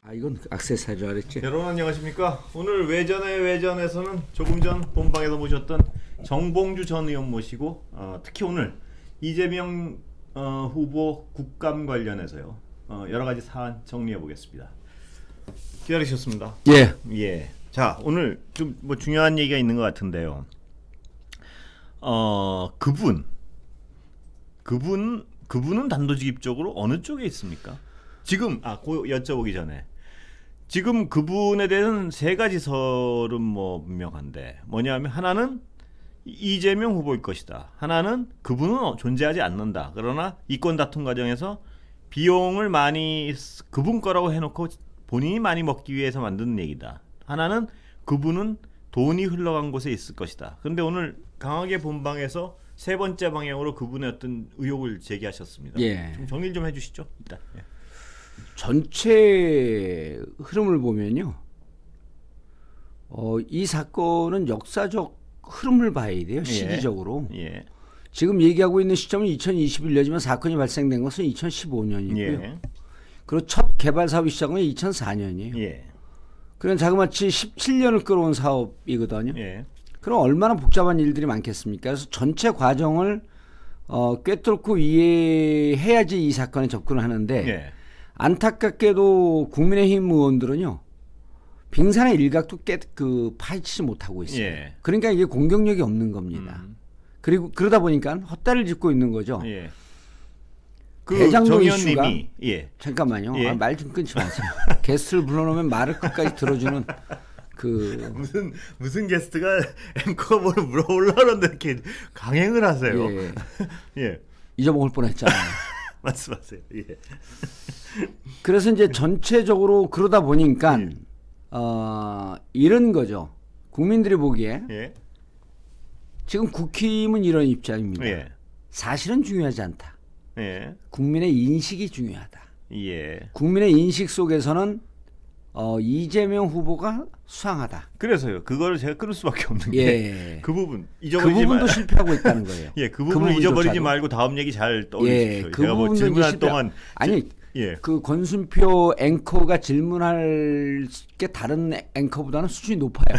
아, 이건 액세서리라 그랬지. 여러분 안녕하십니까. 오늘 외전의 외전에서는 조금 전 본방에서 모셨던 정봉주 전 의원 모시고 특히 오늘 이재명 후보 국감 관련해서요 여러 가지 사안 정리해 보겠습니다. 기다리셨습니다. 예. 예. 자, 오늘 좀 뭐 중요한 얘기가 있는 것 같은데요. 그분은 단도직입적으로 어느 쪽에 있습니까? 지금 그 여쭤보기 전에 지금 그분에 대해서는 세 가지 설은 뭐 분명한데 뭐냐면 하나는 이재명 후보일 것이다. 하나는 그분은 존재하지 않는다. 그러나 이권 다툼 과정에서 비용을 많이 그분 거라고 해놓고 본인이 많이 먹기 위해서 만드는 얘기다. 하나는 그분은 돈이 흘러간 곳에 있을 것이다. 그런데 오늘 강하게 본방에서 세 번째 방향으로 그분의 어떤 의혹을 제기하셨습니다. 예. 좀 정리를 좀 해주시죠. 일단. 예. 전체 흐름을 보면요, 이 사건은 역사적 흐름을 봐야 돼요. 시기적으로. 예. 지금 얘기하고 있는 시점은 2021년이지만 사건이 발생된 것은 2015년이고요. 예. 그리고 첫 개발 사업이 시작한 건 2004년이에요. 예. 그런 자그마치 17년을 끌어온 사업이거든요. 예. 그럼 얼마나 복잡한 일들이 많겠습니까? 그래서 전체 과정을 꿰뚫고 이해해야지 이 사건에 접근을 하는데, 예. 안타깝게도 국민의힘 의원들은요, 빙산의 일각도 파헤치지 못하고 있어요. 예. 그러니까 이게 공격력이 없는 겁니다. 그리고 그러다 보니까 헛다리를 짚고 있는 거죠. 예. 대장동 이슈가 예. 잠깐만요. 예. 말 좀 끊지 마세요. 게스트를 불러놓으면 말을 끝까지 들어주는 무슨 게스트가 앵커가 뭘 물어보려는데 이렇게 강행을 하세요. 예. 예. 잊어먹을 뻔했잖아요. 말씀하세요. 예. 그래서 이제 전체적으로 그러다 보니까 이런 거죠. 국민들이 보기에 예. 지금 국힘은 이런 입장입니다. 예. 사실은 중요하지 않다. 예. 국민의 인식이 중요하다. 예. 국민의 인식 속에서는 이재명 후보가 수상하다. 그래서요. 그거를 제가 끊을 수밖에 없는 게 예. 그 부분 그 잊어버리지 부분도 실패하고 있다는 거예요. 예, 그 부분 잊어버리지 말고 다음 얘기 잘 떠올리십시오. 예, 그 제가 뭐 부분도 질문할 동안 아니 예. 그 권순표 앵커가 질문할 게 다른 앵커보다는 수준이 높아요.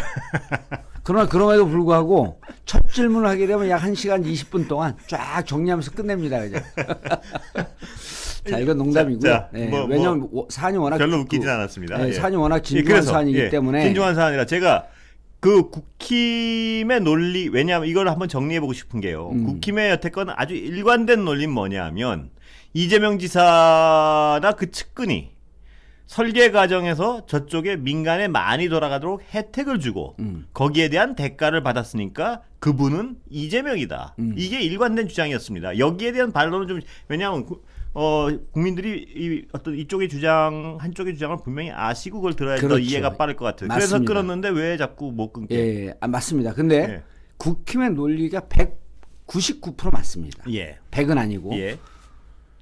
그러나 그럼에도 불구하고 첫 질문을 하게 되면 약 1시간 20분 동안 쫙 정리하면서 끝냅니다. 그죠? 자, 이건 농담이고요. 자, 네, 뭐, 왜냐하면 사안이 워낙 별로 웃기진 않았습니다. 네, 예. 사안이 워낙 진중한 사안이기 때문에 진중한 사안이라 제가 그 국힘의 논리, 왜냐하면 이걸 한번 정리해보고 싶은 게요. 국힘의 여태껏 아주 일관된 논리는 뭐냐면 이재명 지사나 그 측근이 설계 과정에서 저쪽에 민간에 많이 돌아가도록 혜택을 주고 거기에 대한 대가를 받았으니까 그분은 이재명이다. 이게 일관된 주장이었습니다. 여기에 대한 반론은 좀, 왜냐하면 국민들이 어떤 이쪽의 주장, 한쪽의 주장을 분명히 아시고 그걸 들어야 더 그렇죠. 이해가 빠를 것 같아요. 맞습니다. 그래서 끌었는데 왜 자꾸 못 끊게? 예, 맞습니다. 근데 예. 국힘의 논리가 199% 맞습니다. 예. 100은 아니고. 예.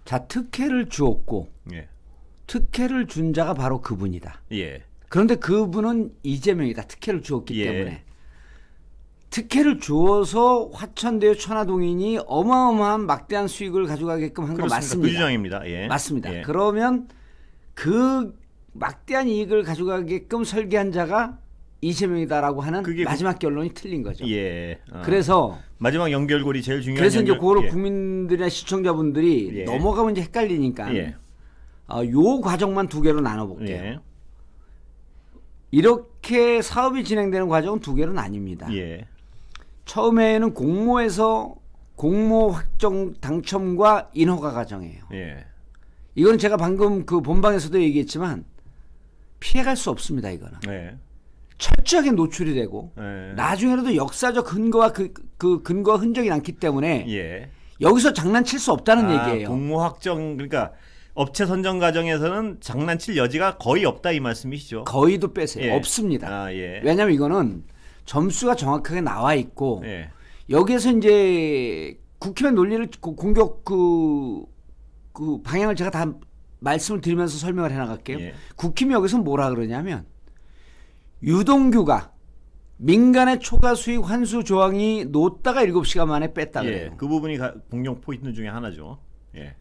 자, 특혜를 주었고 예. 특혜를 준 자가 바로 그분이다. 예. 그런데 그분은 이재명이다. 특혜를 주었기 예. 때문에. 특혜를 주어서 화천대유 천화동인이 어마어마한 막대한 수익을 가져가게끔 한 거 맞습니다. 그 주장입니다. 예. 맞습니다. 예. 그러면 그 막대한 이익을 가져가게끔 설계한 자가 이재명이다라고 하는 마지막 결론이 틀린 거죠. 예. 그래서 마지막 연결고리 제일 중요한 그래서 이제 그거를 예. 국민들이나 시청자분들이 예. 넘어가면 이제 헷갈리니까 예. 요 과정만 두 개로 나눠볼게요. 예. 이렇게 사업이 진행되는 과정은 두 개로는 아닙니다. 예. 처음에는 공모에서 공모 확정 당첨과 인허가 과정이에요. 예. 이건 제가 방금 그 본방에서도 얘기했지만 피해갈 수 없습니다. 이거는 예. 철저하게 노출이 되고 예. 나중에라도 역사적 근거와 그 근거와 흔적이 남기 때문에 예. 여기서 장난칠 수 없다는 얘기예요. 공모 확정, 그러니까 업체 선정 과정에서는 장난칠 여지가 거의 없다 이 말씀이시죠? 거의도 빼세요. 예. 없습니다. 예. 왜냐하면 이거는 점수가 정확하게 나와 있고 예. 여기에서 이제 국힘의 논리를 공격 그 방향을 제가 다 말씀을 드리면서 설명을 해나갈게요. 예. 국힘이 여기서 뭐라 그러냐면 유동규가 민간의 초과 수익 환수 조항이 놓다가 7시간 만에 뺐다 그래요. 그 부분이 공격 포인트 중에 하나죠. 예.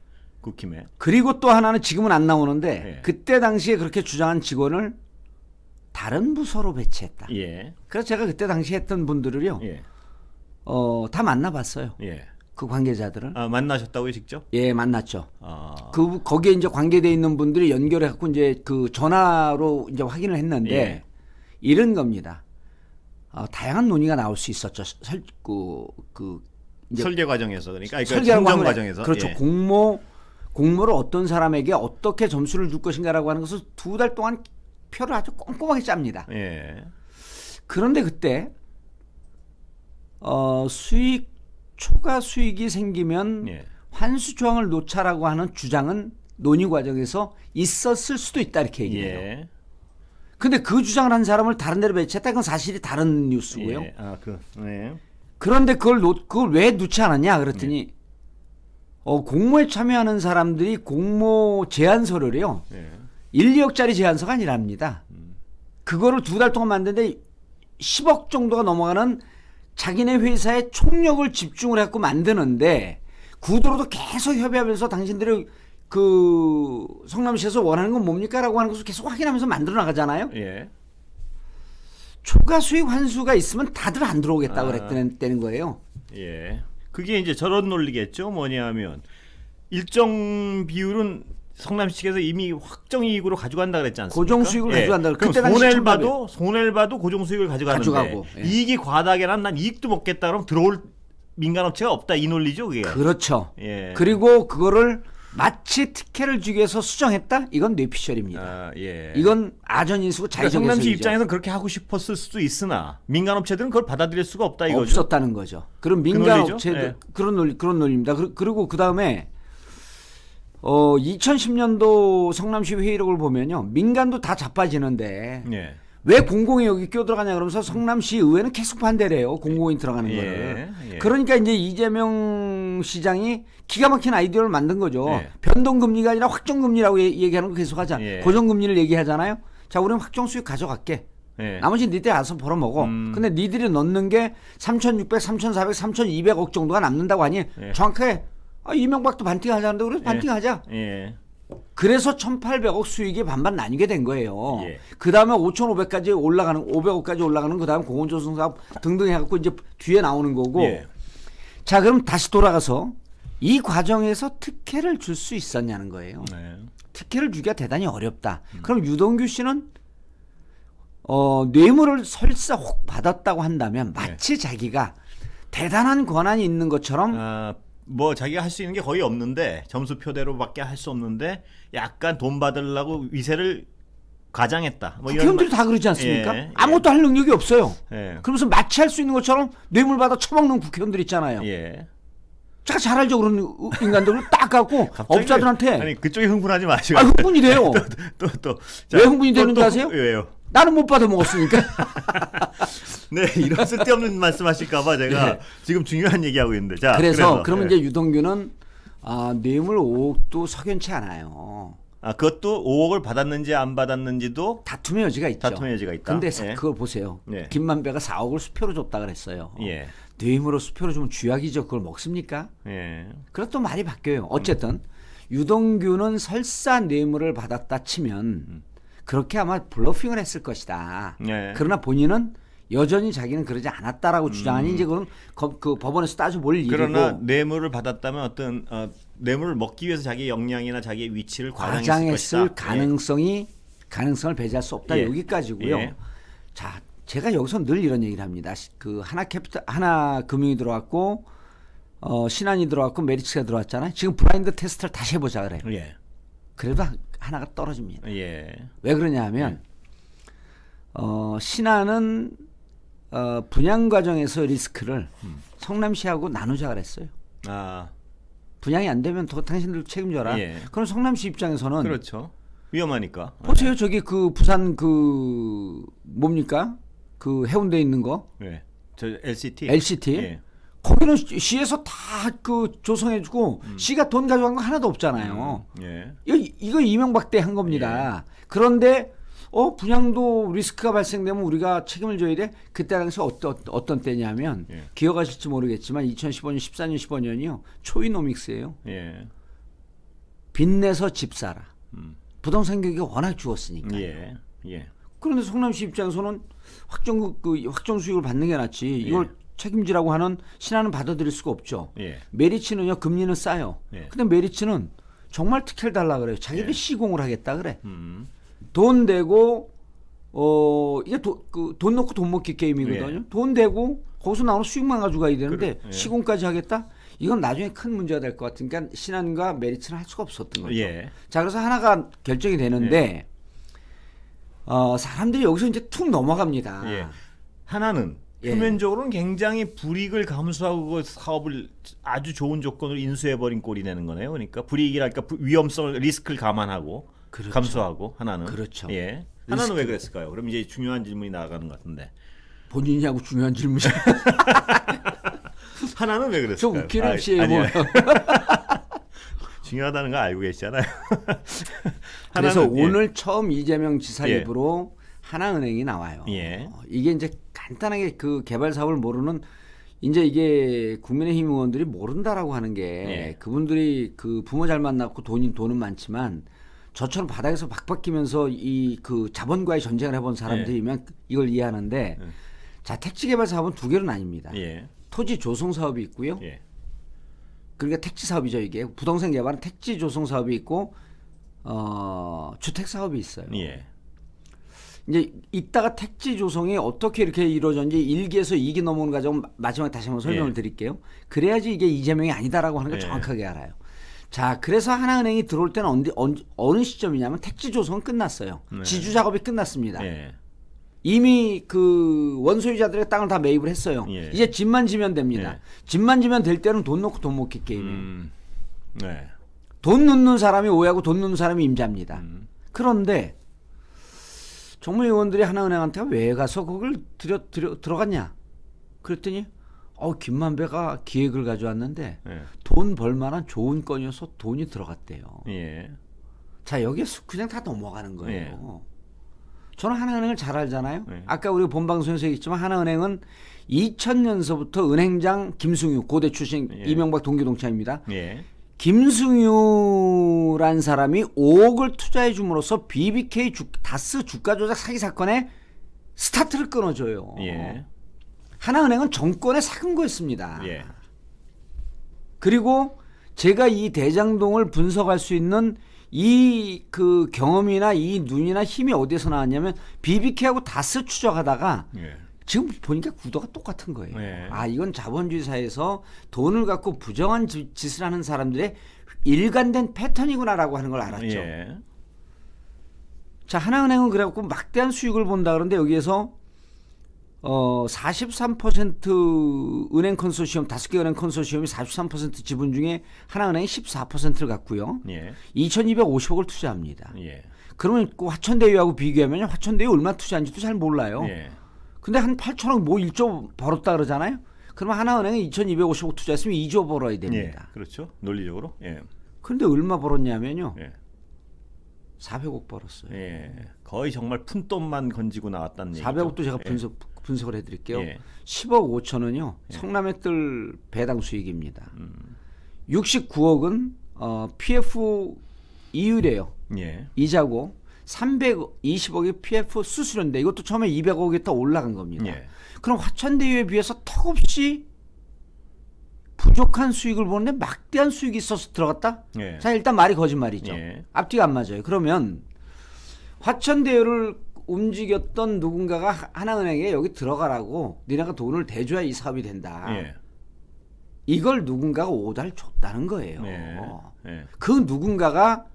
국힘에. 그리고 또 하나는 지금은 안 나오는데 예. 그때 당시에 그렇게 주장한 직원을 다른 부서로 배치했다. 예. 그래서 제가 그때 당시에 했던 분들을요. 예. 다 만나봤어요. 예. 그 관계자들을. 아, 만나셨다고요, 직접? 예, 만났죠. 아. 거기에 이제 관계돼 있는 분들이 연결해 갖고 이제 그 전화로 이제 확인을 했는데 예. 이런 겁니다. 다양한 논의가 나올 수 있었죠. 이제 설계 과정에서 그러니까 설계하고 선정 하면 과정에서. 그렇죠. 예. 공모를 어떤 사람에게 어떻게 점수를 줄 것인가라고 하는 것을 2달 동안 표를 아주 꼼꼼하게 짭니다. 예. 그런데 그때 초과 수익이 생기면 예. 환수 조항을 놓자라고 하는 주장은 논의 과정에서 있었을 수도 있다 이렇게 얘기해요. 예. 근데 그 주장을 한 사람을 다른 데로 배치했다 그건 사실이 다른 뉴스고요. 예. 아, 네. 그런데 그걸 왜 넣지 않았냐 그랬더니 공모에 참여하는 사람들이 공모 제안서를요. 예. 1, 2억짜리 제안서가 아니랍니다. 그거를 2달 동안 만드는데 10억 정도가 넘어가는 자기네 회사의 총력을 집중을 해갖고 만드는데 구도로도 계속 협의하면서 당신들이 그 성남시에서 원하는 건 뭡니까? 라고 하는 것을 계속 확인하면서 만들어 나가잖아요. 예. 초과 수익 환수가 있으면 다들 안 들어오겠다고 그랬다는 거예요. 예. 그게 이제 저런 논리겠죠. 뭐냐면 일정 비율은 성남시 측에서 이미 확정 이익으로 가져간다 그랬지 않습니까? 고정 수익을 가져간다. 그럼 그때 당시 손해를 봐도 고정 수익을 가져가는데 예. 이익이 과다하게 나면 난 이익도 먹겠다 그러면 들어올 민간업체가 없다 이 논리죠, 그게. 그렇죠. 예. 그리고 그거를 마치 특혜를 주기 위해서 수정했다? 이건 뇌피셜입니다. 아, 예. 이건 아전인수고 그러니까 자의적 성남시 해석이죠. 입장에서는 그렇게 하고 싶었을 수도 있으나 민간업체들은 그걸 받아들일 수가 없다 이거죠. 없었다는 거죠. 그럼 민간업체들 예. 그런 논리입니다. 그리고 그 다음에 2010년도 성남시 회의록을 보면요, 민간도 다 자빠지는데 예. 왜 공공이 여기 끼어들어가냐 그러면서 성남시 의회는 계속 반대를 해요. 공공이 들어가는 거를. 예. 그러니까 이제 이재명 시장이 기가 막힌 아이디어를 만든 거죠. 예. 변동금리가 아니라 확정금리라고 얘기하는 거 계속 하자. 예. 고정금리를 얘기하잖아요. 자, 우리는 확정 수익 가져갈게. 예. 나머지 니들 알아서 벌어먹어. 근데 니들이 넣는 게 3,600, 3,400, 3,200억 정도가 남는다고 하니 예. 정확하게 이명박도 반띵하자는데 우리 반띵하자. 예. 그래서 1,800억 수익이 반반 나뉘게 된 거예요. 예. 그 다음에 5,500까지 올라가는, 500억까지 올라가는 그 다음 공원조성사업 등등 해갖고 이제 뒤에 나오는 거고. 예. 자, 그럼 다시 돌아가서 이 과정에서 특혜를 줄 수 있었냐는 거예요. 네. 특혜를 주기가 대단히 어렵다. 그럼 유동규 씨는 뇌물을 설사 혹 받았다고 한다면 마치 자기가 대단한 권한이 있는 것처럼 뭐 자기가 할 수 있는 게 거의 없는데 점수표대로밖에 할 수 없는데 약간 돈 받으려고 위세를 과장했다. 뭐 국회의원들이 다 그러지 않습니까? 예. 아무것도 할 능력이 없어요. 예. 그러면서 마치 할 수 있는 것처럼 뇌물 받아 처먹는 국회의원들 있잖아요. 예. 제가 잘 알죠. 그런 인간들을 딱 갖고 업자들한테 아니 그쪽이 흥분하지 마시고. 흥분이 돼요. 또 왜 흥분이 되는지 아세요? 왜요? 나는 못 받아 먹었으니까. 네, 이런 쓸데없는 말씀하실까봐 제가 네. 지금 중요한 얘기하고 있는데. 자, 그래서 그러면 네. 이제 유동규는 뇌물 5억도 석연치 않아요. 그것도 5억을 받았는지 안 받았는지도 다툼의 여지가 있죠. 다툼의 여지가 있다. 근데 예. 그걸 보세요. 예. 김만배가 4억을 수표로 줬다 그랬어요. 예. 뇌물로 수표로 주면 쥐약이죠. 그걸 먹습니까? 예. 그럼 또 말이 바뀌어요. 어쨌든 유동규는 설사 뇌물을 받았다 치면 그렇게 아마 블러핑을 했을 것이다. 예. 그러나 본인은 여전히 자기는 그러지 않았다라고 주장하니 이제 그건 그 법원에서 따져볼 일이고. 그러나 뇌물을 받았다면 어떤 뇌물을 먹기 위해서 자기의 역량이나 자기의 위치를 과장했을 것이다. 가능성을 배제할 수 없다. 예. 여기까지고요. 예. 자, 제가 여기서 늘 이런 얘기를 합니다. 그 하나금융이 들어왔고 신한이 들어왔고 메리츠가 들어왔잖아요. 지금 브라인드 테스트를 다시 해보자 그래요. 예. 그래도 하나가 떨어집니다. 예. 왜 그러냐 하면 신한은 분양 과정에서 리스크를 성남시하고 나누자 그랬어요. 분양이 안 되면 당신들 책임져라. 예. 그럼 성남시 입장에서는 그렇죠. 위험하니까. 보세요. 저기 그 부산 그 뭡니까? 그 해운대에 있는 거. 네. 저 LCT. 예. 거기는 시에서 다 그 조성해주고 시가 돈 가져간 거 하나도 없잖아요. 예. 이거 이명박 때 한 겁니다. 예. 그런데 분양도 리스크가 발생되면 우리가 책임을 져야 돼. 그때 당시 어떤 때냐면 예. 기억하실지 모르겠지만 2015년, 14년, 15년이요 초이노믹스예요. 예. 빚내서 집 사라. 부동산 가격이 워낙 죽었으니까. 예. 예. 그런데 성남시 입장에서는 확정 수익을 받는 게 낫지. 이걸 책임지라고 하는 신한은 받아들일 수가 없죠. 예. 메리츠는요, 금리는 싸요. 예. 근데 메리츠는 정말 특혜를 달라 그래요. 자기들 예. 시공을 하겠다 그래. 돈 대고 이게 돈 넣고 돈 먹기 게임이거든요. 예. 돈 대고 거기서 나오는 수익만 가져가야 되는데 예. 시공까지 하겠다? 이건 나중에 큰 문제가 될 것 같으니까 신한과 메리츠는 할 수가 없었던 거죠. 예. 자, 그래서 하나가 결정이 되는데 사람들이 여기서 이제 툭 넘어갑니다. 예. 하나는 예. 표면적으로는 굉장히 불이익을 감수하고 그 사업을 아주 좋은 조건으로 인수해버린 꼴이 되는 거네요. 그러니까 불이익이랄까 위험성을 리스크를 감안하고 그렇죠. 감수하고 하나는. 그렇죠. 예. 하나는 왜 그랬을까요? 그럼 이제 중요한 질문이 나아가는 것 같은데. 본인이 하고 중요한 질문이죠. 하나는 왜 그랬을까요? 좀 웃기는 씨예요. 아니요. 중요하다는 거 알고 계시잖아요. 그래서 하나는, 오늘 처음 이재명 지사 예. 입으로 하나은행이 나와요. 예. 이게 이제 간단하게 그 개발 사업을 모르는 이제 이게 국민의힘 의원들이 모른다라고 하는 게 예. 그분들이 그 부모 잘 만났고 돈은 많지만 저처럼 바닥에서 박박히면서 이 그 자본과의 전쟁을 해본 사람들이면 이걸 이해하는데 자, 택지 개발 사업은 두 개로 나뉩니다. 예. 토지 조성 사업이 있고요. 예. 그러니까 택지 사업이죠, 이게. 부동산 개발은 택지 조성 사업이 있고 주택 사업이 있어요. 예. 이제 이따가 택지 조성이 어떻게 이렇게 이루어졌는지 1기에서 2기 넘어오는 과정 마지막에 다시 한번 설명을 예. 드릴게요. 그래야지 이게 이재명이 아니다라고 하는 걸 예. 정확하게 알아요. 자, 그래서 하나은행이 들어올 때는 어느 시점이냐면 택지 조성은 끝났어요. 네. 지주 작업이 끝났습니다. 예. 이미 그 원소유자들의 땅을 다 매입을 했어요. 예. 이제 집만 지면 됩니다. 예. 집만 지면 될 때는 돈 넣고 돈 먹기 게임이에요. 네. 돈 넣는 사람이 오해하고 돈 넣는 사람이 임자입니다. 그런데 정무 의원들이 하나은행한테 왜 가서 그걸 들어갔냐? 그랬더니 김만배가 기획을 가져왔는데 예. 돈 벌만한 좋은 건이어서 돈이 들어갔대요. 예. 자, 여기에 그냥 다 넘어가는 거예요. 예. 저는 하나은행을 잘 알잖아요. 예. 아까 우리 본방송에서 얘기했지만 하나은행은 2000년서부터 은행장 김승유 고대 출신 예. 이명박 동기동창입니다. 예. 김승유란 사람이 5억을 투자해 줌으로써 BBK 다스 주가 조작 사기 사건에 스타트를 끊어줘요. 예. 하나은행은 정권의 사금고였습니다. 예. 그리고 제가 이 대장동을 분석할 수 있는 이 그 경험이나 이 눈이나 힘이 어디서 나왔냐면 BBK하고 다스 추적하다가 예. 지금 보니까 구도가 똑같은 거예요. 네. 아, 이건 자본주의 사회에서 돈을 갖고 부정한 짓을 하는 사람들의 일관된 패턴이구나라고 하는 걸 알았죠. 예. 자, 하나은행은 그래갖고 막대한 수익을 본다 그러는데 여기에서 43% 은행 컨소시엄 5개 은행 컨소시엄이 43% 지분 중에 하나은행이 14%를 갖고요. 예. 2,250억을 투자합니다. 예. 그러면 그 화천대유하고 비교하면 화천대유 얼마 투자한지도 잘 몰라요. 예. 근데 한 8천억 뭐 1조 벌었다 그러잖아요. 그러면 하나은행이 2,250억 투자했으면 2조 벌어야 예. 됩니다. 그렇죠. 논리적으로. 예. 그런데 얼마 벌었냐면요. 예. 400억 벌었어요. 예. 거의 정말 푼돈만 건지고 나왔다는 얘기죠. 400억도 제가 예. 분석을 해드릴게요. 예. 10억 5천은요. 성남의 뜰 배당 수익입니다. 69억은 PF 이율이에요. 예. 이자고 320억이 PF 수수료인데 이것도 처음에 200억이 더 올라간 겁니다. 예. 그럼 화천대유에 비해서 턱없이 부족한 수익을 보는데 막대한 수익이 있어서 들어갔다? 예. 자, 일단 말이 거짓말이죠. 예. 앞뒤가 안 맞아요. 그러면 화천대유를 움직였던 누군가가 하나은행에 여기 들어가라고 니네가 돈을 대줘야 이 사업이 된다. 예. 이걸 누군가가 오다를 줬다는 거예요. 예. 예. 그 누군가가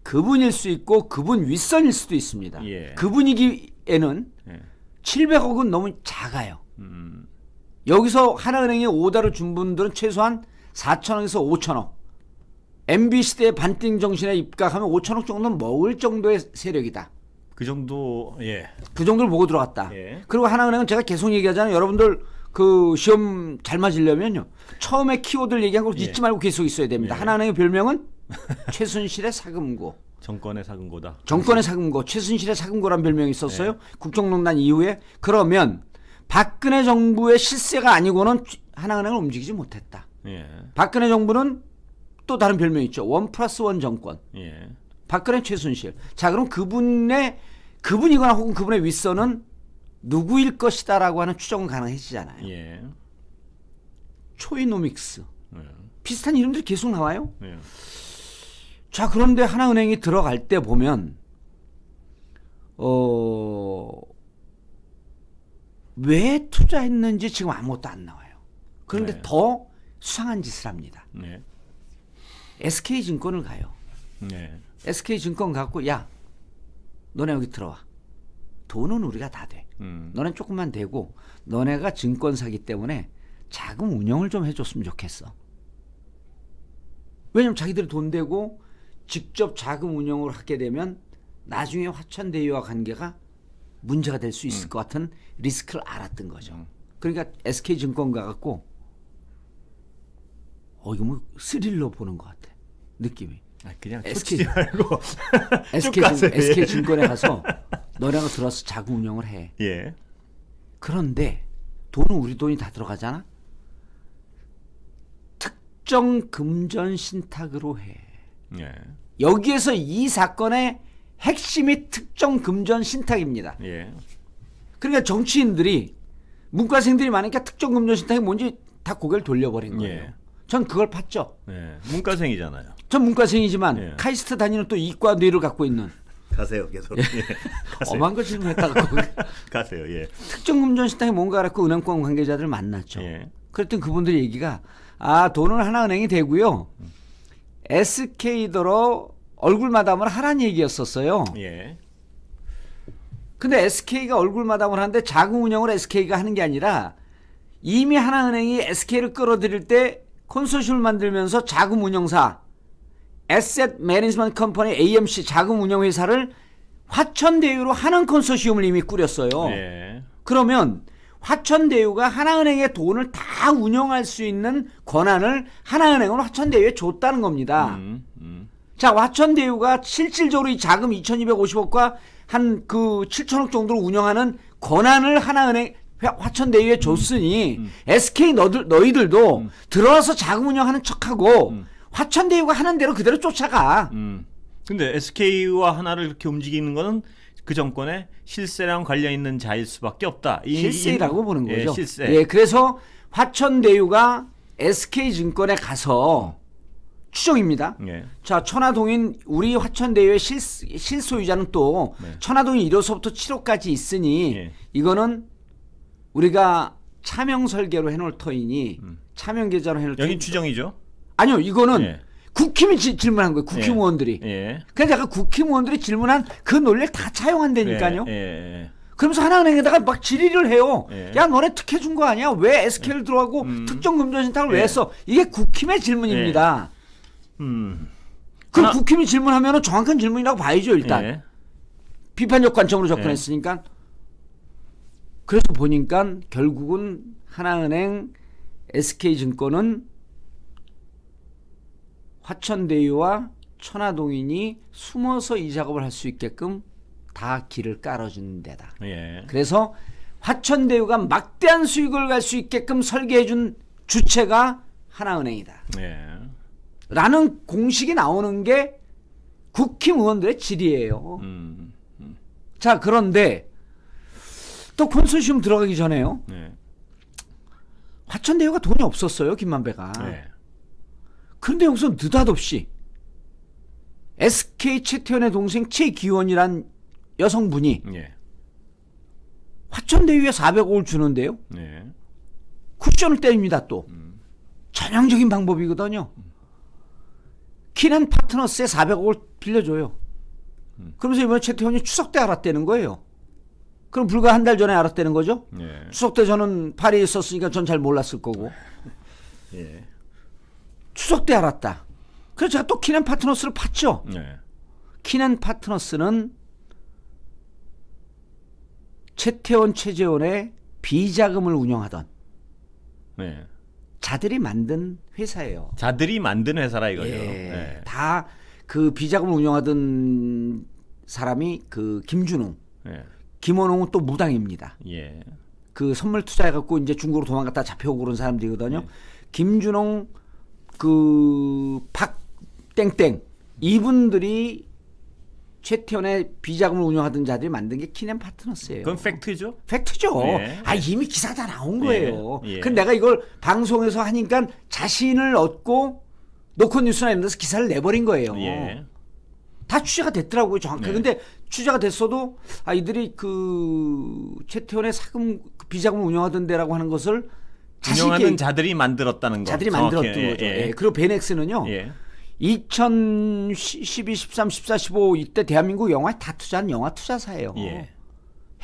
그분일 수 있고 그분 윗선일 수도 있습니다. 예. 그분이기에는 예. 700억은 너무 작아요. 여기서 하나은행에 오다를 준 분들은 최소한 4천억에서 5천억. MB시대의 반띵 정신에 입각하면 5천억 정도는 먹을 정도의 세력이다. 그 정도. 예. 그 정도를 보고 들어갔다. 예. 그리고 하나은행은 제가 계속 얘기하잖아요. 여러분들 그 시험 잘 맞으려면요. 처음에 키워드를 얘기한 걸 예. 잊지 말고 계속 있어야 됩니다. 예. 하나은행의 별명은 최순실의 사금고. 정권의 사금고다. 정권의 사금고, 최순실의 사금고란 별명이 있었어요. 네. 국정농단 이후에. 그러면 박근혜 정부의 실세가 아니고는 하나은행을 움직이지 못했다. 예. 박근혜 정부는 또 다른 별명이 있죠. 1+1 정권. 예. 박근혜 최순실. 자, 그럼 그분이거나 혹은 그분의 윗선은 누구일 것이다라고 하는 추정은 가능해지잖아요. 예. 초이노믹스. 예. 비슷한 이름들이 계속 나와요. 예. 자, 그런데 하나은행이 들어갈 때 보면 왜 투자했는지 지금 아무것도 안 나와요. 그런데 네. 더 수상한 짓을 합니다. 네. SK증권을 가요. 네. SK증권 갖고 야, 너네 여기 들어와. 돈은 우리가 다 돼. 너네 조금만 되고 너네가 증권사기 때문에 자금 운영을 좀 해줬으면 좋겠어. 왜냐면 자기들이 돈 대고 직접 자금 운영을 하게 되면 나중에 화천대유와 관계가 문제가 될 수 있을 것 같은 리스크를 알았던 거죠. 그러니까 SK증권 가갖고 이거 뭐 스릴러 보는 것 같아. 느낌이. 그냥 SK 쫓지 말고 쭉 가세요. SK증권에 가서 너네가 들어와서 자금 운영을 해. 예. 그런데 돈은 우리 돈이 다 들어가잖아. 특정 금전 신탁으로 해. 예. 여기에서 이 사건의 핵심이 특정 금전 신탁입니다. 예. 그러니까 정치인들이 문과생들이 많으니까 특정 금전 신탁이 뭔지 다 고개를 돌려버린 거예요. 예. 전 그걸 팠죠. 예. 문과생이잖아요. 전 문과생이지만 예. 카이스트 다니는 또 이과 뇌를 갖고 있는 가세요, 계속. 예. 가세요. 엄한 걸 질문했다가 가세요. 예. 특정 금전 신탁이 뭔가 알았고 은행권 관계자들을 만났죠. 예. 그랬더니 그분들의 얘기가 돈은 하나은행이 되고요. SK더러 얼굴 마담을 하라는 얘기였었어요. 예. 근데 SK가 얼굴 마담을 하는데 자금 운영을 SK가 하는 게 아니라 이미 하나은행이 SK를 끌어들일 때 컨소시엄을 만들면서 자금 운영사 에셋 매니지먼트 컴퍼니 AMC 자금 운영 회사를 화천대유로 하는 컨소시엄을 이미 꾸렸어요. 예. 그러면 화천대유가 하나은행의 돈을 다 운영할 수 있는 권한을 하나은행은 화천대유에 줬다는 겁니다. 자, 화천대유가 실질적으로 이 자금 2,250억과 한 그 7천억 정도로 운영하는 권한을 하나은행 화천대유에 줬으니 SK 너희들도 들어와서 자금 운영하는 척하고 화천대유가 하는 대로 그대로 쫓아가. 근데 SK와 하나를 이렇게 움직이는 거는 그 정권의 실세랑 관련 있는 자일 수밖에 없다. 실세라고 보는 거죠. 예, 실세. 예, 그래서 화천대유가 SK증권에 가서 추정입니다. 예. 자, 천화동인 우리 화천대유의 실소유자는 또 네. 천화동인 1호서부터 7호까지 있으니 예. 이거는 우리가 차명 설계로 해놓을 터이니 차명 계좌로 해놓을 터이니 여긴 추정이죠. 아니요, 이거는 예. 국힘이 질문한 거예요. 국힘의원들이. 예. 그래서 제가 국힘의원들이 질문한 그 논리를 다 차용한다니까요. 예. 그러면서 하나은행에다가 막 질의를 해요. 예. 야, 너네 특혜 준 거 아니야? 왜 SK를 들어가고 특정 금전신탁을 왜 했어? 이게 국힘의 질문입니다. 그럼 국힘이 질문하면 정확한 질문이라고 봐야죠, 일단. 예. 비판적 관점으로 접근했으니까. 그래서 보니까 결국은 하나은행, SK증권은 화천대유와 천화동인이 숨어서 이 작업을 할 수 있게끔 다 길을 깔아주는 데다. 예. 그래서 화천대유가 막대한 수익을 갈 수 있게끔 설계해준 주체가 하나은행이다. 예. 라는 공식이 나오는 게 국힘 의원들의 질의예요. 자, 그런데 또 컨소시엄 들어가기 전에요. 예. 화천대유가 돈이 없었어요, 김만배가. 예. 그런데 여기서 느닷없이 SK 최태원의 동생 최기원이란 여성분이 예. 화천대유에 400억을 주는데요. 예. 쿠션을 때립니다, 또. 전형적인 방법이거든요. 키넨 파트너스에 400억을 빌려줘요. 그러면서 이번에 최태원이 추석 때 알았다는 거예요. 그럼 불과 한 달 전에 알았다는 거죠? 예. 추석 때 저는 파리에 있었으니까 전 잘 몰랐을 거고. 예. 추석 때 알았다. 그래서 제가 또 키넨 파트너스를 팠죠. 예. 키넨 파트너스는 최태원, 최재원의 비자금을 운영하던 예. 자들이 만든 회사예요. 자들이 만든 회사라 이거죠. 예. 예. 다 그 비자금을 운영하던 사람이 그 김준웅, 예. 김원웅은 또 무당입니다. 예. 그 선물 투자해갖고 이제 중국으로 도망갔다 잡혀오고 그런 사람들이거든요. 김준웅 그 박땡땡 이분들이 최태원의 비자금을 운영하던 자들이 만든 게 키넨파트너스예요. 그건 팩트죠? 팩트죠. 예. 아 이미 기사 다 나온 거예요. 예. 근데 내가 이걸 방송에서 하니까 자신을 얻고 노컷뉴스나 이런 데서 기사를 내버린 거예요. 예. 다 취재가 됐더라고요, 정확하게. 네. 근데 취재가 됐어도 이들이 그 최태원의 비자금을 운영하던 데라고 하는 것을 운영하는 자들이 만들었다는 거. 자들이 정확히. 만들었던 거죠. 예. 그리고 베넥스는요. 예. 2012, 13, 14, 15 이때 대한민국 영화에 다 투자한 영화 투자사예요. 예.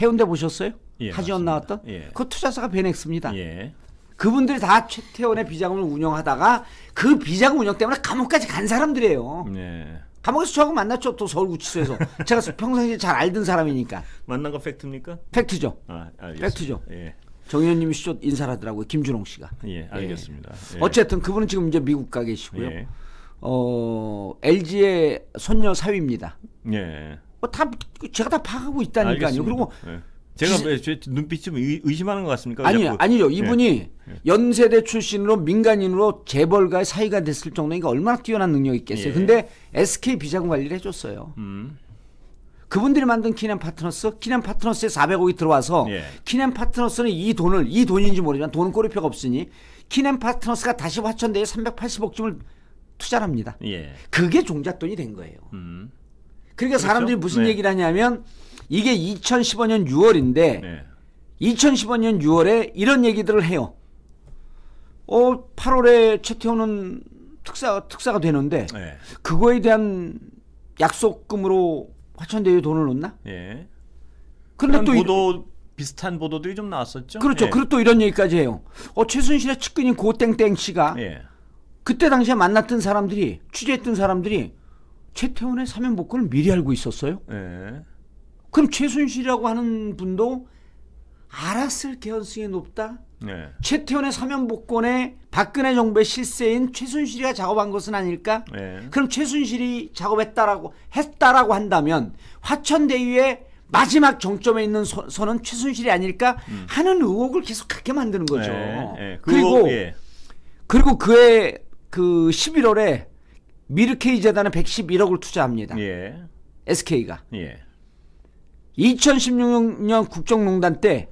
해운대 보셨어요? 예, 하지원 맞습니다. 나왔던? 예. 그 투자사가 베넥스입니다. 예. 그분들이 다 최태원의 비자금을 운영하다가 그 비자금 운영 때문에 감옥까지 간 사람들이에요. 예. 감옥에서 저하고 만났죠. 또 서울구치소에서. 제가 평상시에 잘 알던 사람이니까. 만난 거 팩트입니까? 팩트죠. 알겠습니다. 팩트죠. 예. 정 의원님이 또 인사를 하더라고요. 김준홍 씨가. 예, 알겠습니다. 예. 어쨌든 그분은 지금 이제 미국 가 계시고요. 예. LG의 손녀 사위입니다. 예. 다 제가 다 파악하고 있다니까요. 알겠습니다. 그리고 예. 제가 왜 제 눈빛 좀 의심하는 것 같습니까? 아니죠. 이분이 연세대 출신으로 민간인으로 재벌가의 사위가 됐을 정도니까 얼마나 뛰어난 능력이 있겠어요. 예. 근데 SK 비자금 관리를 해줬어요. 그분들이 만든 키넨파트너스에 400억이 들어와서 예. 키넨파트너스는 이 돈인지 모르지만 돈은 꼬리표가 없으니 키넨파트너스가 다시 화천대에 380억쯤을 투자를 합니다. 예. 그게 종잣돈이 된 거예요. 그러니까 그렇죠? 사람들이 무슨 네. 얘기를 하냐면 이게 2015년 6월인데 네. 2015년 6월에 이런 얘기들을 해요. 8월에 최태원은 특사가 되는데 네. 그거에 대한 약속금으로 화천대유에 돈을 넣나? 예. 그런데 또 보도 비슷한 보도들이 좀 나왔었죠. 그렇죠. 예. 그리고 또 이런 얘기까지 해요. 최순실의 측근인 고땡땡 씨가 예. 그때 당시에 만났던 사람들이 취재했던 사람들이 최태원의 사면복권을 미리 알고 있었어요. 예. 그럼 최순실이라고 하는 분도 알았을 개연성이 높다. 예. 최태원의 사면복권에 박근혜 정부의 실세인 최순실이가 작업한 것은 아닐까? 예. 그럼 최순실이 작업했다라고 한다면 화천대유의 마지막 정점에 있는 선은 최순실이 아닐까 하는 의혹을 계속 갖게 만드는 거죠. 예. 그리고 예. 그해 그 11월에 미르케이 재단에 111억을 투자합니다. 예. SK가. 예. 2016년 국정농단 때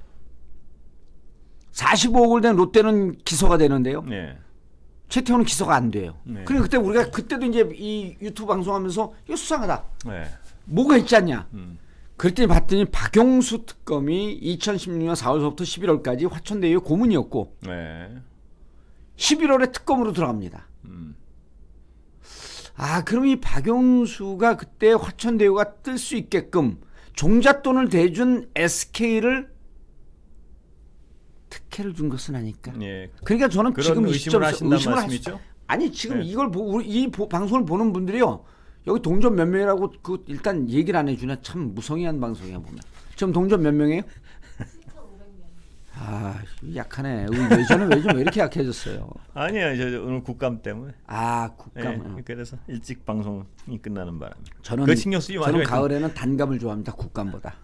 45억을 낸 롯데는 기소가 되는데요. 예. 최태원은 기소가 안 돼요. 네. 그러니까 그때 우리가 그때도 이제 이 유튜브 방송하면서 이거 수상하다. 예. 뭐가 있지 않냐. 그랬더니 봤더니 박용수 특검이 2016년 4월부터 11월까지 화천대유 고문이었고 예. 11월에 특검으로 들어갑니다. 그럼 이 박용수가 그때 화천대유가 뜰 수 있게끔 종잣돈을 대준 SK를 특혜를 준 것은 아닐까? 예. 그러니까 저는 그런 지금 이 의심을 시점에서 하신다는 의심을 말씀이죠? 아니 지금 네. 이걸 이 방송을 보는 분들이요. 여기 동전 몇 명이라고 일단 얘기를 안 해주냐. 참 무성의한 방송이야 보면. 지금 동전 몇 명이에요? 약하네. 예전에 왜 이렇게 약해졌어요? 아니요, 저 오늘 국감 때문에. 국감. 예, 그래서 일찍 방송이 끝나는 바람에. 저는 그 신경 쓰지 마세요. 저는 가을에는 단감을 좋아합니다. 국감보다.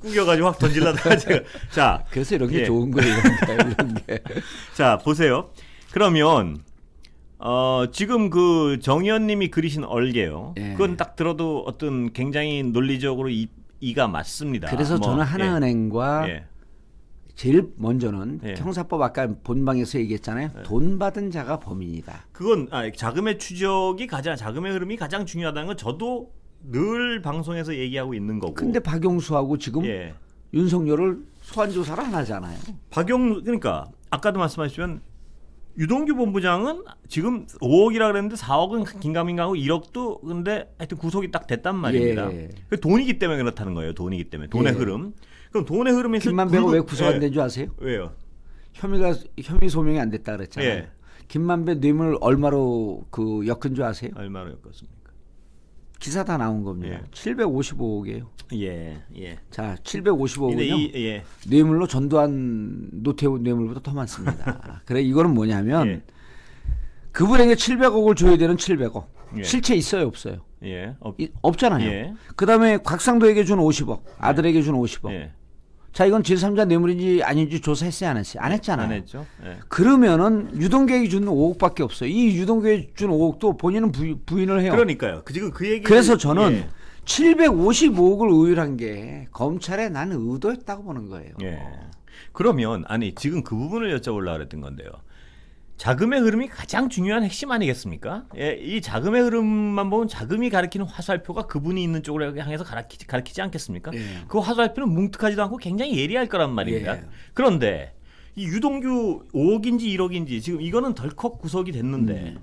꾸겨가지고 확 던질라다가 제가. 자, 그래서 이런 게 예. 좋은 거예요. 이런 게. 자, 보세요. 그러면 지금 그 정 의원님이 그리신 얼개요. 예. 그건 딱 들어도 어떤 굉장히 논리적으로 이가 맞습니다. 그래서 저는 하나은행과 예. 제일 먼저는 예. 형사법 아까 본방에서 얘기했잖아요. 돈 받은 자가 범인이다. 그건 자금의 자금의 흐름이 가장 중요하다는 건 저도 늘 방송에서 얘기하고 있는 거고. 근데 박용수하고 지금 예. 윤석열을 소환 조사를 안 하잖아요. 그러니까 아까도 말씀하셨지만 유동규 본부장은 지금 5억이라 그랬는데 4억은 긴가민가하고 1억도 근데 하여튼 구속이 딱 됐단 말입니다. 예. 그 돈이기 때문에 그렇다는 거예요. 돈이기 때문에. 돈의 예. 흐름. 그럼 돈의 흐름에서 김만배가 왜 구속 안 된 줄 아세요? 왜요? 혐의 소명이 안 됐다 그랬잖아요. 예. 김만배 뇌물 얼마로 엮은 줄 아세요? 얼마로 엮었습니까? 기사 다 나온 겁니다. 755억이에요. 예. 자, 755억은요. 예. 뇌물로 전두환 노태우 뇌물보다 더 많습니다. 그래 이거는 뭐냐면 예. 그분에게 700억을 줘야 되는 700억. 예. 실체 있어요, 없어요? 예. 없잖아요. 예. 그다음에 곽상도에게 준 50억, 아들에게 준 50억. 예. 자, 이건 제3자 뇌물인지 아닌지 조사했어요, 안 했어요? 안 했잖아요. 안 했죠. 예. 그러면은 유동계획이 준 5억밖에 없어요. 이 유동계획 준 5억도 본인은 부인을 해요. 그러니까요. 지금 그 얘기. 그래서 저는 예. 755억을 의율한 게 검찰에 나는 의도했다고 보는 거예요. 예. 그러면 아니 지금 그 부분을 여쭤보려고 그랬던 건데요. 자금의 흐름이 가장 중요한 핵심 아니겠습니까? 예, 이 자금의 흐름만 보면 자금이 가리키는 화살표가 그분이 있는 쪽으로 향해서 가리키지 않겠습니까? 예. 그 화살표는 뭉툭하지도 않고 굉장히 예리할 거란 말입니다. 예. 그런데 이 유동규 5억인지 1억인지 지금 이거는 덜컥 구속이 됐는데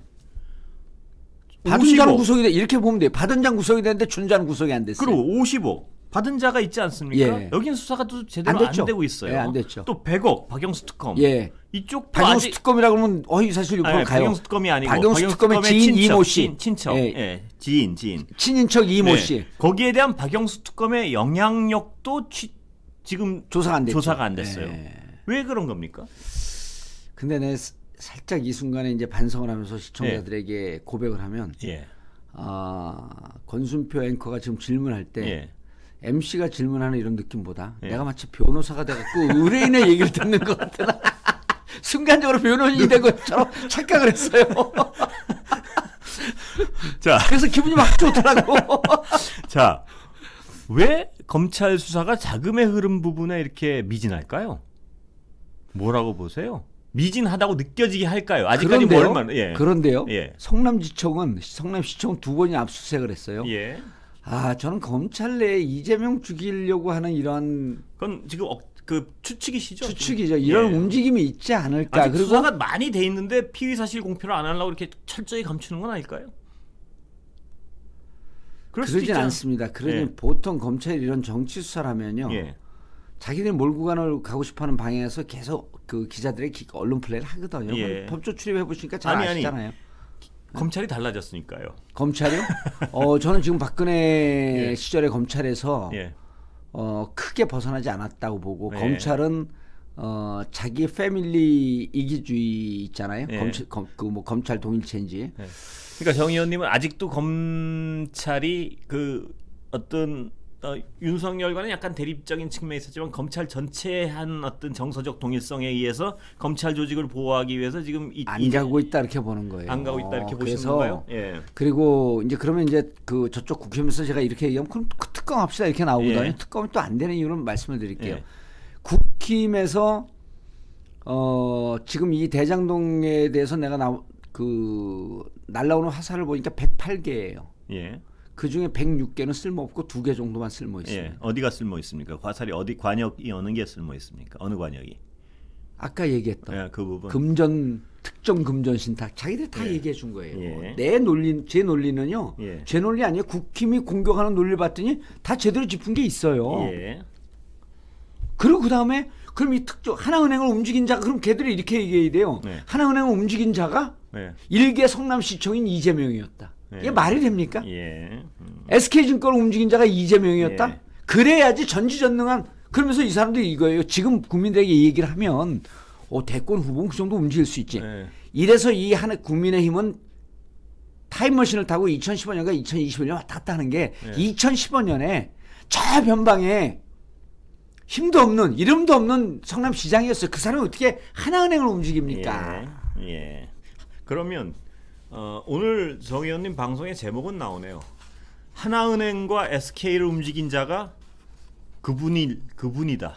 받은 자는 50억. 구속이 돼. 이렇게 보면 돼요. 받은 자는 구속이 됐는데 준 자는 구속이 안 됐어요. 그리고 50억 받은 자가 있지 않습니까? 예. 여긴 수사가 또 제대로 안 안 됐죠. 되고 있어요. 예, 안 됐죠. 또 100억 박영수 특검. 예. 이쪽도 박영수 아직 특검이라고 그러면 사실 6% 가요. 박영수 특검이 아니고 박영수 특검의 지인 친척, 이모 씨. 친척, 예. 예, 지인. 친인척 이모 네. 씨. 거기에 대한 박영수 특검의 영향력도 지금 조사가 안 됐죠. 조사가 안 됐어요. 예. 왜 그런 겁니까? 근데 내 살짝 이 순간에 이제 반성을 하면서 시청자들에게 고백을 하면 예, 권순표 앵커가 지금 질문할 때 예. MC가 질문하는 이런 느낌보다 예. 내가 마치 변호사가 돼갖고 의뢰인의 얘기를 듣는 것 같은 순간적으로 변호인이 된 것처럼 착각을 했어요. 자, 그래서 기분이 막 좋더라고. 자, 왜 검찰 수사가 자금의 흐름 부분에 이렇게 미진할까요? 뭐라고 보세요? 미진하다고 느껴지게 할까요? 아직까지 그런데요. 예. 성남시청은 두 번이 압수수색을 했어요. 예. 저는 검찰 내에 이재명 죽이려고 하는 이런 그건 지금 그 추측이시죠? 추측이죠. 이런 예. 움직임이 있지 않을까. 아직 그리고 수사가 많이 돼 있는데 피의 사실 공표를 안 하려고 이렇게 철저히 감추는 건 아닐까요? 그러진 않습니다. 그러니 예. 보통 검찰이 이런 정치 수사를 하면요. 예. 자기들이 몰고 가고 싶어하는 방향에서 계속 그 기자들의 언론 플레이를 하거든요. 예. 법조 출입해 보시니까 잘 아시잖아요. 검찰이 달라졌으니까요. 검찰이요? 저는 지금 박근혜 예. 시절의 검찰에서 예. 크게 벗어나지 않았다고 보고 예. 검찰은 자기 패밀리 이기주의 있잖아요. 예. 검찰 동일체인지. 예. 그러니까 정 의원님은 아직도 검찰이 그 어떤 윤석열과는 약간 대립적인 측면이 있었지만 검찰 전체의 한 어떤 정서적 동일성에 의해서 검찰 조직을 보호하기 위해서 지금 안 가고 있다 이렇게 보는 거예요. 안 가고 있다 이렇게 보시는 그래서 건가요? 예. 그리고 이제 그러면 이제 그 저쪽 국힘에서 제가 이렇게 얘기하면 그럼 특검 합시다 이렇게 나오거든요. 예. 특검이 또 안 되는 이유는 말씀을 드릴게요. 예. 국힘에서 지금 이 대장동에 대해서 내가 날라오는 화살을 보니까 108개예요. 예. 그 중에 106개는 쓸모없고 2개 정도만 쓸모 있습니다. 예. 어디가 쓸모 있습니까? 화살이 어디 관역이 어느 게 쓸모 있습니까? 어느 관역이? 아까 얘기했던 예, 그 부분. 특정 금전 신탁 자기들 다 예. 얘기해 준 거예요. 예. 제 논리는요. 예. 제 논리 아니에요. 국힘이 공격하는 논리를 봤더니 다 제대로 짚은 게 있어요. 예. 그리고 그 다음에 그럼 이 특정 하나은행을 움직인 자가 그럼 걔들이 이렇게 얘기해야 돼요. 네. 하나은행을 움직인 자가 예. 일개 성남시청인 이재명이었다. 이게 예. 말이 됩니까? 예. SK증권을 움직인 자가 이재명이었다. 예. 그래야지 전지전능한. 그러면서 이 사람들이 이거예요. 지금 국민들에게 이 얘기를 하면 대권 후보는 그 정도 움직일 수 있지. 예. 이래서 이 국민의힘은 타임머신을 타고 2015년과 2021년 왔다 갔다 하는 게 2015년에 저 변방에 힘도 없는 이름도 없는 성남시장이었어요. 그 사람이 어떻게 하나은행을 움직입니까? 예. 그러면 오늘 정 의원님 방송의 제목은 나오네요. 하나은행과 SK를 움직인 자가 그분이다.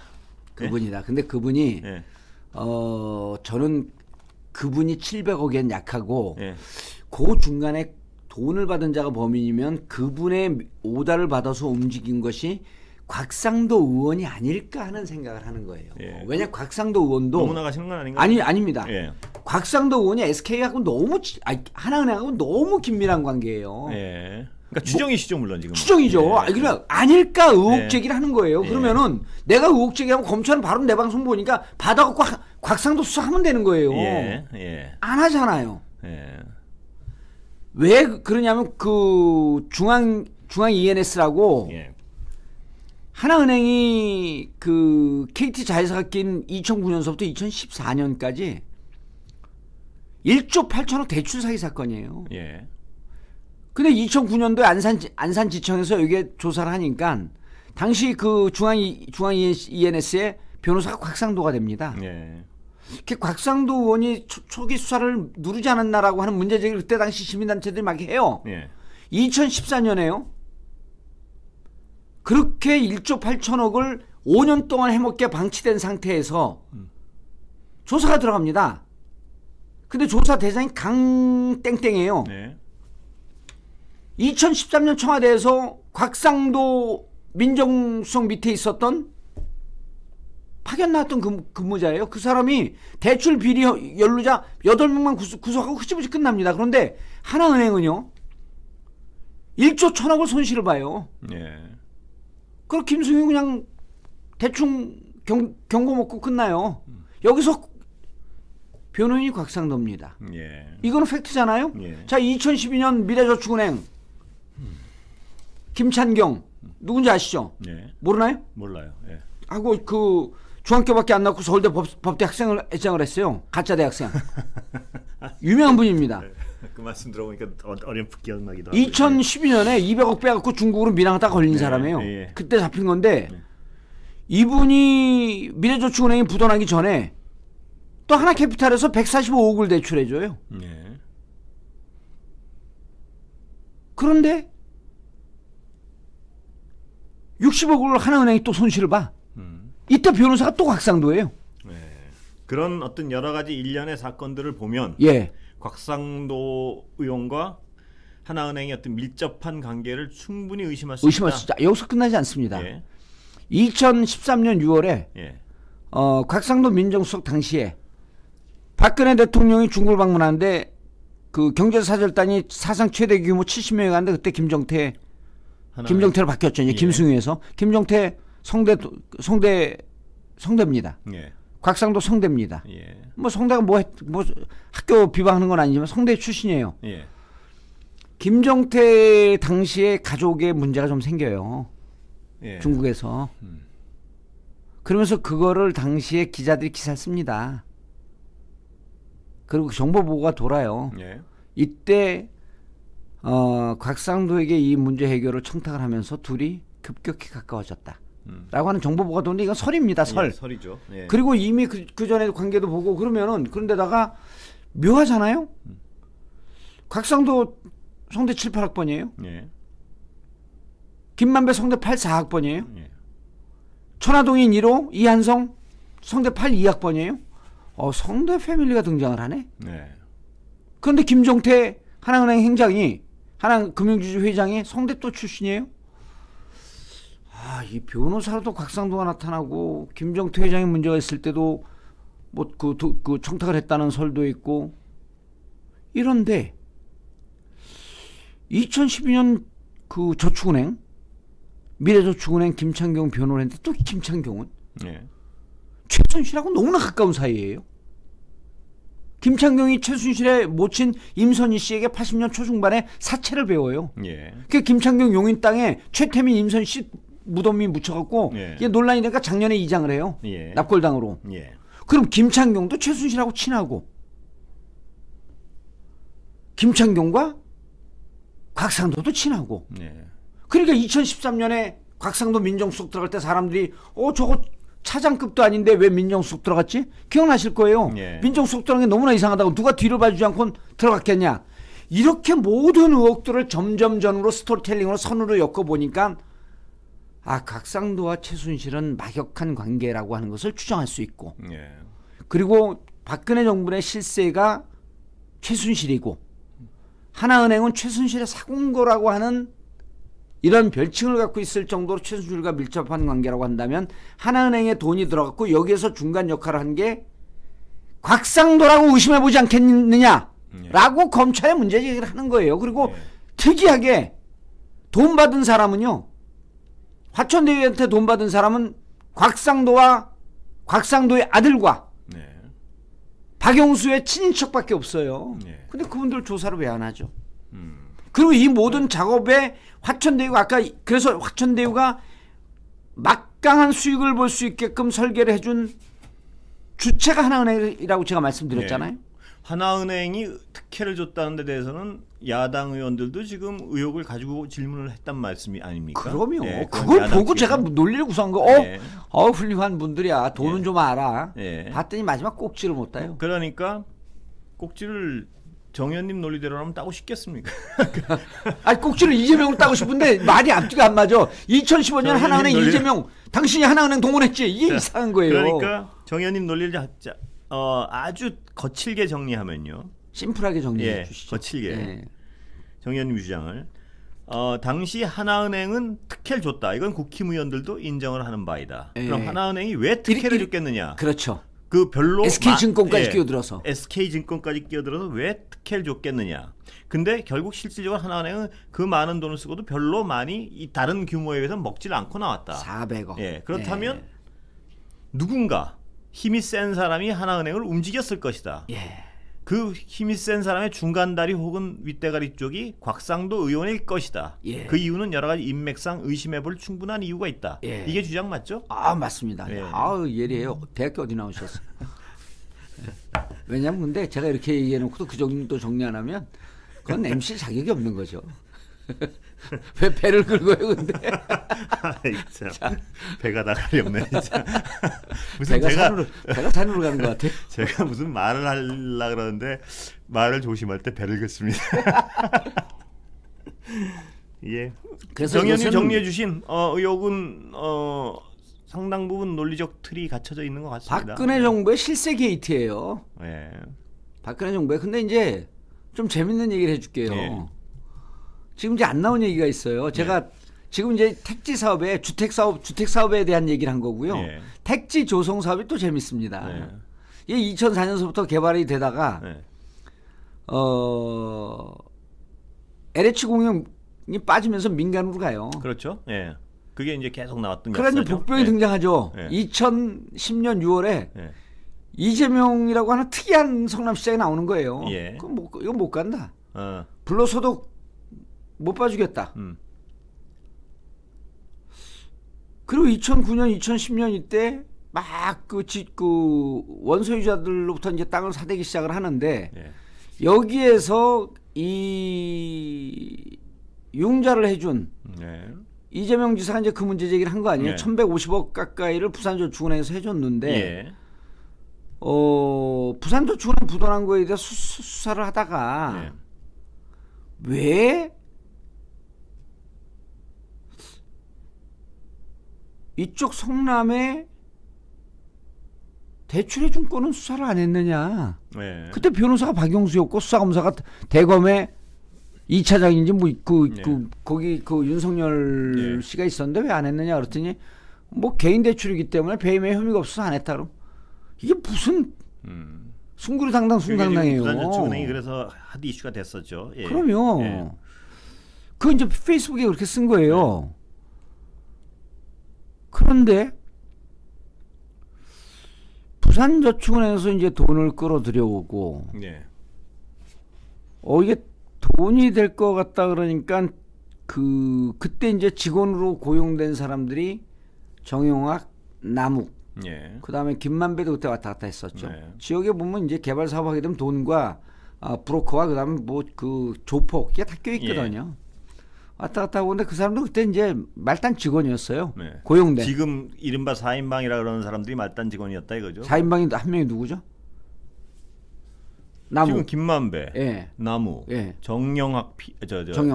그분이다. 근데 그분이 예. 저는 그분이 700억엔 약하고 예. 그 중간에 돈을 받은 자가 범인이면 그분의 오다를 받아서 움직인 것이 곽상도 의원이 아닐까 하는 생각을 하는 거예요. 예. 왜냐 곽상도 의원도 너무 나가시는 건 아닌가요? 아닙니다. 예. 곽상도 의원이 SK하고 하나은행하고 너무 긴밀한 관계예요. 예. 그러니까 추정이시죠, 물론 지금. 추정이죠. 예. 그냥 아닐까 의혹 예. 제기를 하는 거예요. 예. 그러면은 내가 의혹 제기하면 검찰은 바로 내 방송 보니까 받아갖고 곽상도 수사하면 되는 거예요. 예. 예. 안 하잖아요. 예. 왜 그러냐면 그 중앙 ENS라고 예. 하나은행이 그 KT 자회사가 낀 2009년서부터 2014년까지 1조 8천억 대출 사기 사건이에요. 예. 근데 2009년도에 안산지청에서 여기에 조사를 하니까 당시 그 중앙 ENS의 변호사가 곽상도가 됩니다. 예. 곽상도 의원이 초기 수사를 누르지 않았나라고 하는 문제 제기를 그때 당시 시민단체들이 막 해요. 예. 2014년에요. 그렇게 1조 8천억을 5년 동안 해먹게 방치된 상태에서 조사가 들어갑니다. 근데 조사 대상이 강땡땡이에요. 네. 2013년 청와대에서 곽상도 민정수석 밑에 있었던 파견 나왔던 근무자예요. 그 사람이 대출 비리 연루자 8명만 구속하고 흐지부지 끝납니다. 그런데 하나은행은요. 1조 1천억을 손실을 봐요. 예. 그럼 김승희 그냥 대충 경고 먹고 끝나요. 여기서 변호인이 곽상도입니다. 예. 이거는 팩트잖아요. 예. 자, 2012년 미래저축은행 김찬경 누군지 아시죠? 예. 모르나요? 몰라요. 예. 하고 그 중학교밖에 안 나고 서울대 법대 학생을 애장을 했어요. 가짜 대학생. 유명한 분입니다. 그 말씀 들어보니까 어렴풋 기억나기도 하고. 2012년에 200억 빼갖고 중국으로 밀항하다 걸린 사람이에요. 예. 그때 잡힌 건데 이분이 미래저축은행이 부도나기 전에 또 하나캐피탈에서 145억을 대출해줘요. 예. 그런데 60억을 하나은행이 또 손실을 봐. 이때 변호사가 또 곽상도예요. 예. 그런 어떤 여러 가지 일련의 사건들을 보면 예. 곽상도 의원과 하나은행의 어떤 밀접한 관계를 충분히 의심할 수 의심할 있다. 수 있다. 여기서 끝나지 않습니다. 예. 2013년 6월에 예. 곽상도 민정수석 당시에 박근혜 대통령이 중국을 방문하는데 그 경제사절단이 사상 최대 규모 70명이 갔는데 그때 김정태로 바뀌었죠. 이제 예. 김승희에서 김정태 성대입니다. 예. 곽상도 성대입니다. 예. 뭐 성대가 뭐 학교 비방하는 건 아니지만 성대 출신이에요. 예. 김정태 당시에 가족에 문제가 좀 생겨요. 예. 중국에서. 그러면서 그거를 당시에 기자들이 기사를 씁니다. 그리고 정보 보고가 돌아요. 예. 이때 곽상도에게 이 문제 해결을 청탁을 하면서 둘이 급격히 가까워졌다. 라고 하는 정보 보고가 도는데 이건 설입니다. 설. 예, 설이죠. 예. 그리고 이미 그 전에 관계도 보고 그러면은 그런데다가 묘하잖아요. 곽상도 성대 7, 8학번이에요. 예. 김만배 성대 8, 4학번이에요. 예. 천화동인 1호 이한성 성대 8, 2학번이에요. 성대 패밀리가 등장을 하네. 네. 그런데 김종태 하나은행 행장이 하나금융주주 회장이 성대 또 출신이에요. 이 변호사로도 곽상도가 나타나고 김정태 회장이 문제가 있을 때도 뭐 그 청탁을 했다는 설도 있고 이런데 2012년 그 저축은행 미래저축은행 김창경 변호를 했는데 또 김창경은 예. 최순실하고 너무나 가까운 사이예요. 김창경이 최순실의 모친 임선희 씨에게 80년 초중반에 사채를 배워요. 예. 그 김창경 용인 땅에 최태민 임선희 씨 무덤이 묻혀갖고 예. 이게 논란이 되니까 작년에 이장을 해요. 예. 납골당으로. 예. 그럼 김창경도 최순실하고 친하고 김창경과 곽상도도 친하고. 예. 그러니까 2013년에 곽상도 민정수석 들어갈 때 사람들이 저거 차장급도 아닌데 왜 민정수석 들어갔지? 기억나실 거예요. 예. 민정수석 들어간 게 너무나 이상하다고 누가 뒤를 봐주지 않고 들어갔겠냐. 이렇게 모든 의혹들을 점점전으로 스토리텔링으로 선으로 엮어보니까 곽상도와 최순실은 막역한 관계라고 하는 것을 추정할 수 있고 예. 그리고 박근혜 정부의 실세가 최순실이고 하나은행은 최순실의 사공거라고 하는 이런 별칭을 갖고 있을 정도로 최순실과 밀접한 관계라고 한다면 하나은행에 돈이 들어갔고 여기에서 중간 역할을 한 게 곽상도라고 의심해보지 않겠느냐라고 검찰에 문제 제기를 하는 거예요. 그리고 특이하게 돈 받은 사람은요. 화천대유한테 돈 받은 사람은 곽상도와 곽상도의 아들과 박영수의 친인척밖에 없어요. 근데 그분들 조사를 왜 안 하죠? 그리고 이 모든 작업에 화천대유가 아까 그래서 화천대유가 막강한 수익을 볼 수 있게끔 설계를 해준 주체가 하나은행이라고 제가 말씀드렸잖아요. 하나은행이 특혜를 줬다는 데 대해서는 야당 의원들도 지금 의혹을 가지고 질문을 했단 말씀이 아닙니까? 그럼요. 예, 그걸 보고 제가 논리를 구성한 거. 예. 훌륭한 분들이야. 돈은 예. 좀 알아. 예. 봤더니 마지막 꼭지를 못 따요. 그러니까 꼭지를 정 의원님 논리대로라면 따고 싶겠습니까? 아니 꼭지를 이재명으로 따고 싶은데 말이 앞뒤가 안 맞아. 2015년 하나은행 이재명 당신이 하나은행 동원했지. 이게 이상한 거예요. 그러니까 정 의원님 논리를 아주 거칠게 정리하면요. 심플하게 정리해 예, 주시죠. 거칠게. 예. 정 의원님 주장을 당시 하나은행은 특혜를 줬다. 이건 국힘의원들도 인정을 하는 바이다. 예. 그럼 하나은행이 왜 특혜를 줬겠느냐? 그렇죠. 그 별로 SK증권까지 끼어들어서. SK증권까지 끼어들어서 왜 특혜를 줬겠느냐? 근데 결국 실질적으로 하나은행은 그 많은 돈을 쓰고도 별로 많이 이 다른 규모에 비해서 먹질 않고 나왔다. 400억. 예, 그렇다면 예. 누군가 힘이 센 사람이 하나은행을 움직였을 것이다. 예. 그 힘이 센 사람의 중간다리 혹은 윗대가리 쪽이 곽상도 의원일 것이다. 예. 그 이유는 여러 가지 인맥상 의심해볼 충분한 이유가 있다. 예. 이게 주장 맞죠? 맞습니다. 예. 예리해요. 대학교 어디 나오셨어요? 왜냐면 근데 제가 이렇게 얘기해놓고도 그 정도 정리 안 하면 그건 MC 자격이 없는 거죠. 왜 배를 긁어요, 근데? 참, 배가 나가리 없네, 진짜. 무슨 배가 산으로 가는 것 같아. 제가 무슨 말을 하려고 그러는데 말을 조심할 때 배를 긋습니다. 예. 그래서 정 의원님 정리해 주신 의혹은 상당 부분 논리적 틀이 갖춰져 있는 것 같습니다. 박근혜 정부의 실세 게이트예요. 예. 박근혜 정부에. 근데 이제 좀 재밌는 얘기를 해줄게요. 예. 지금 이제 안 나온 얘기가 있어요. 제가 지금 이제 택지 사업에 주택 사업에 대한 얘기를 한 거고요. 예. 택지 조성 사업이 또 재밌습니다. 이게 2004년서부터 개발이 되다가 LH 공영이 빠지면서 민간으로 가요. 그렇죠. 예. 그게 이제 계속 나왔던 그러니까 역사죠. 복병이 등장하죠. 예. 2010년 6월에 예. 이재명이라고 하는 특이한 성남시장이 나오는 거예요. 예. 그럼 이건 못 간다. 어. 불러서도 못 봐주겠다. 그리고 2009년, 2010년 이때 막 그 원소유자들로부터 이제 땅을 사대기 시작을 하는데 예. 여기에서 이 융자를 해준 이재명 지사가 이제 그 문제 제기를 한 거 아니에요? 1,150억 가까이를 부산저축은행에서 해줬는데 예. 부산저축은행 부도난 거에 대해서 수사를 하다가 왜 이쪽 성남에 대출해준 건은 수사를 안 했느냐. 그때 변호사가 박영수였고 수사검사가 대검의 2차장인지 거기 윤석열 씨가 있었는데 왜 안 했느냐 그랬더니 뭐 개인 대출이기 때문에 배임의 혐의가 없어서 안 했다로. 이게 무슨 숭구리당당 숭당당해요. 부산저축은행이 그래서 핫 이슈가 됐었죠. 예. 그럼요. 그 이제 페이스북에 그렇게 쓴 거예요. 그런데 부산저축은행에서 이제 돈을 끌어들여오고 이게 돈이 될 것 같다 그러니까 그때 이제 직원으로 고용된 사람들이 정용학, 남욱, 그다음에 김만배도 그때 왔다 갔다 했었죠. 지역에 보면 이제 개발 사업 하게 되면 돈과 브로커와 그다음에 뭐 그 조폭 이게 다 껴 있거든요. 왔다 갔다 하고 근데 그 사람도 그때 이제 말단 직원이었어요. 고용된. 지금 이른바 4인방이라 그러는 사람들이 말단 직원이었다 이거죠. 4인방이 한 명이 누구죠? 남욱. 지금 김만배, 남욱, 정영학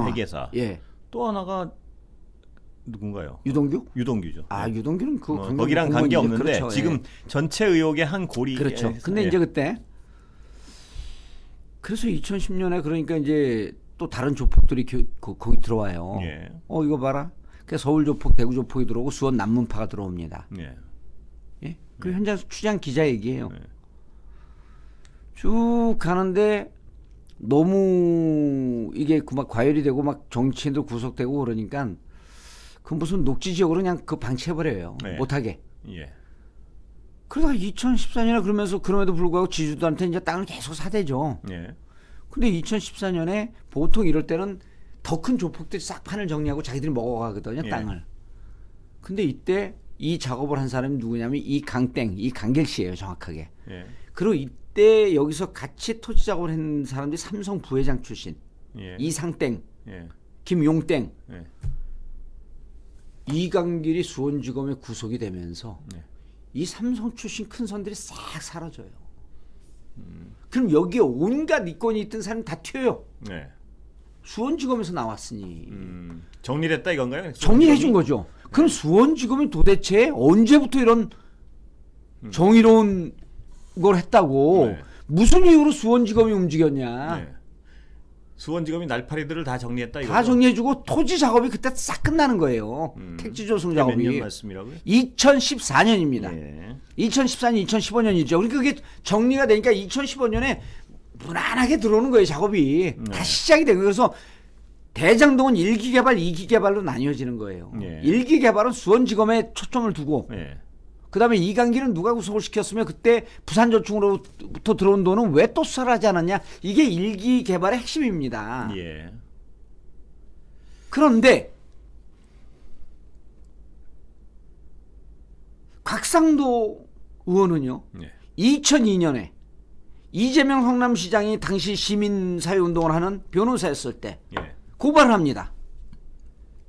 회계사. 또 하나가 누군가요? 유동규? 유동규죠. 유동규는 거기랑 관계 없는데 그렇죠. 지금 전체 의혹의 한 고리. 그렇죠. 근데 이제 그때 그래서 2010년에 그러니까 이제 또 다른 조폭들이 거기 들어와요. 이거 봐라. 그래서 서울 조폭, 대구 조폭이 들어오고 수원 남문파가 들어옵니다. 그 현장 취재한 기자 얘기예요. 쭉 가는데 너무 이게 막 과열이 되고 막 정치인들 구속되고 그러니까 그 무슨 녹지 지역으로 그냥 그 방치해버려요. 못하게. 그러다가 2014년에 그러면서 그럼에도 불구하고 지주들한테 이제 땅을 계속 사대죠. 근데 2014년에 보통 이럴 때는 더 큰 조폭들이 싹 판을 정리하고 자기들이 먹어가거든요, 땅을. 근데 이때 이 작업을 한 사람이 누구냐면 이 강길 씨예요, 정확하게. 그리고 이때 여기서 같이 토지 작업을 했는 사람들이 삼성 부회장 출신 예. 이상땡, 예. 김용땡, 예. 이강길이 수원지검에 구속이 되면서 예. 이 삼성 출신 큰 선들이 싹 사라져요. 그럼 여기에 온갖 이권이 있던 사람이 다 튀어요. 예. 수원지검에서 나왔으니 정리됐다 이건가요? 정리해 준 거죠. 그럼 수원지검이 도대체 언제부터 이런 정의로운 걸 했다고 네. 무슨 이유로 수원지검이 움직였냐. 네. 수원지검이 날파리들을 다 정리했다 이거죠? 다 정리해주고 토지 작업이 그때 싹 끝나는 거예요. 택지 조성 작업이. 몇 년 말씀이라고요? 2014년입니다. 예. 2014년, 2015년이죠. 그러니까 그게 정리가 되니까 2015년에 무난하게 들어오는 거예요, 작업이. 다 시작이 된 거예요. 그래서 대장동은 1기 개발, 2기 개발로 나뉘어지는 거예요. 예. 1기 개발은 수원지검에 초점을 두고 예. 그다음에 이강길은 누가 구속을 시켰으면 그때 부산저축으로부터 들어온 돈은 왜 또 수사를 하지 않았냐. 이게 1기 개발의 핵심입니다. 예. 그런데 곽상도 의원은요. 예. 2002년에 이재명 성남시장이 당시 시민사회운동을 하는 변호사였을 때 예. 고발을 합니다.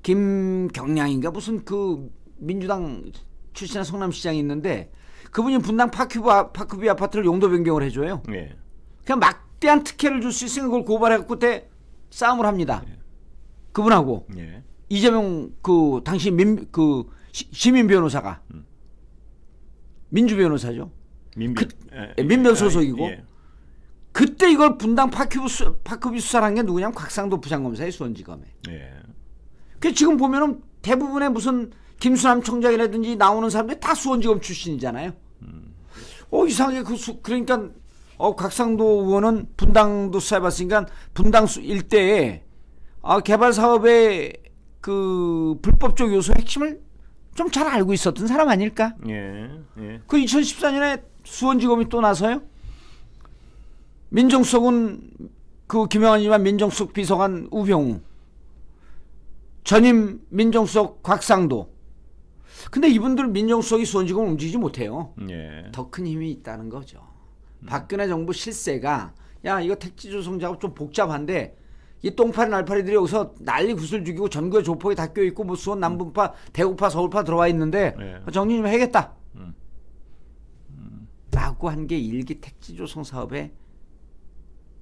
김경량인가 무슨 그 민주당 출신의 성남시장이 있는데 그분이 분당 파크뷰 아파트를 용도 변경을 해줘요. 예. 그냥 막대한 특혜를 줄 수 있으니까 그걸 고발해갖고 그때 싸움을 합니다. 예. 그분하고 예. 이재명 그 당시 시민 변호사가 민주 변호사죠. 민변 소속이고 예. 그때 이걸 분당 파크뷰 수사를 한 게 누구냐면 곽상도 부장검사의 수원지검에. 예. 그 지금 보면은 대부분의 무슨 김수남 총장이라든지 나오는 사람들이 다 수원지검 출신이잖아요. 이상하게 그러니까 곽상도 의원은 분당도 수사해봤으니까 분당 일대에 개발 사업의 그 불법적 요소 핵심을 좀 잘 알고 있었던 사람 아닐까? 예. 예. 그 2014년에 수원지검이 또 나서요. 민정수석은 그 김영환이지만 민정수석 비서관 우병우, 전임 민정수석 곽상도. 근데 이분들 민정수석이 수원지검을 움직이지 못해요. 예. 더 큰 힘이 있다는 거죠. 박근혜 정부 실세가 야 이거 택지 조성 작업 좀 복잡한데 이 똥파리 날파리들이 여기서 난리 구슬 죽이고 전국에 조폭이 다 껴있고 뭐 수원 남분파 대구파 서울파 들어와 있는데 정리 좀 해야겠다 라고 한 게 1기 택지 조성 사업의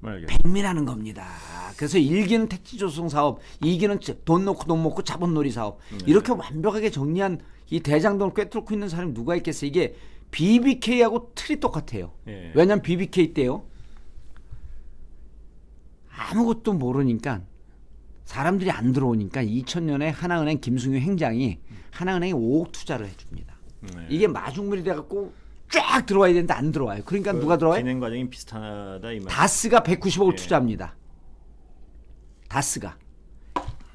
백미라는 겁니다. 그래서 1기는 택지 조성 사업, 2기는 돈 놓고 돈 먹고 자본놀이 사업. 이렇게 완벽하게 정리한 이 대장동을 꿰뚫고 있는 사람이 누가 있겠어요. 이게 BBK하고 틀이 똑같아요. 예. 왜냐하면 BBK 때요. 아무것도 모르니까 사람들이 안 들어오니까 2000년에 하나은행 김승유 행장이 하나은행에 5억 투자를 해줍니다. 이게 마중물이 돼갖고 쫙 들어와야 되는데 안 들어와요. 그러니까 누가 들어와요? 진행 과정이 비슷하다 이 말. 다스가 190억을 예. 투자합니다. 다스가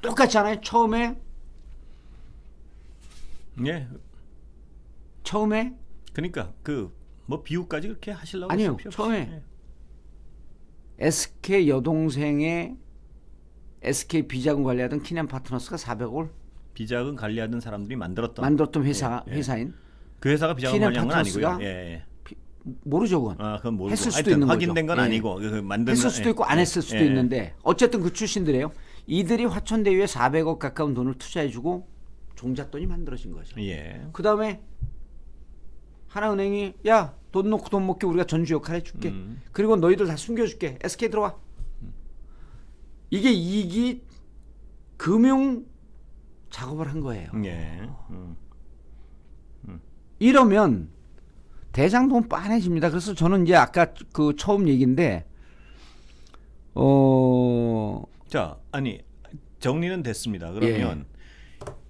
똑같지 않아요? 처음에 그러니까 그 뭐 비유까지 그렇게 하시려고 아니요. 필요 없이. 처음에 예. SK 여동생의 SK 비자금 관리하던 키넨 파트너스가 400억을 비자금 관리하던 사람들이 만들었던 회사인 그 회사가 비자금 키넨 관리한 건 아니고요. 파트너스가 예. 모르죠 그건. 그건 모르고 했을 수도 하여튼 있는 확인된 거죠. 건 예. 아니고 만든 했을 수도 있고 안 했을 수도 있는데 어쨌든 그 출신들이에요. 이들이 화천대유에 400억 가까운 돈을 투자해주고 종잣돈이 만들어진 거죠. 예. 그 다음에 하나은행이 야 돈 놓고 돈 먹게 우리가 전주 역할 해줄게. 그리고 너희들 다 숨겨줄게. SK 들어와. 이게 2기 금융 작업을 한 거예요. 예. 이러면 대장동 빤해집니다. 그래서 저는 이제 아까 그 처음 얘기인데 자, 아니 정리는 됐습니다. 그러면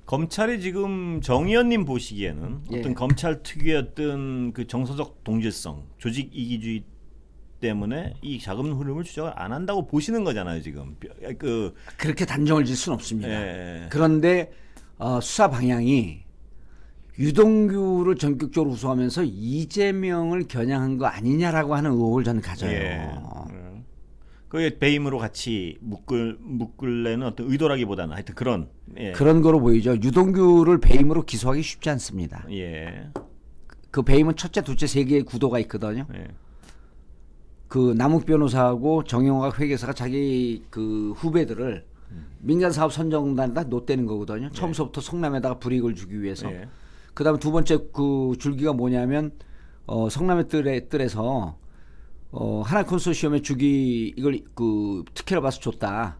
검찰이 지금 정 의원님 보시기에는 어떤 검찰 특유의 어떤 그 정서적 동질성, 조직 이기주의 때문에 이 자금 흐름을 추적을 안 한다고 보시는 거잖아요, 지금. 그렇게 단정을 질 수는 없습니다. 예. 그런데 수사 방향이 유동규를 전격적으로 우수하면서 이재명을 겨냥한 거 아니냐라고 하는 의혹을 저는 가져요. 예. 그 배임으로 같이 묶을래는 어떤 의도라기보다는 하여튼 그런 거로 보이죠. 유동규를 배임으로 기소하기 쉽지 않습니다. 예. 그 배임은 첫째, 둘째, 세 개의 구도가 있거든요. 예. 그 남욱 변호사하고 정영학 회계사가 자기 그 후배들을 민간 사업 선정단에다 놓대는 거거든요. 처음서부터 성남에다가 불이익을 주기 위해서. 그다음에 두 번째 그 줄기가 뭐냐면 성남의 뜰에서 하나 컨소시엄의 주기 이걸 그 특혜를 봐서 줬다.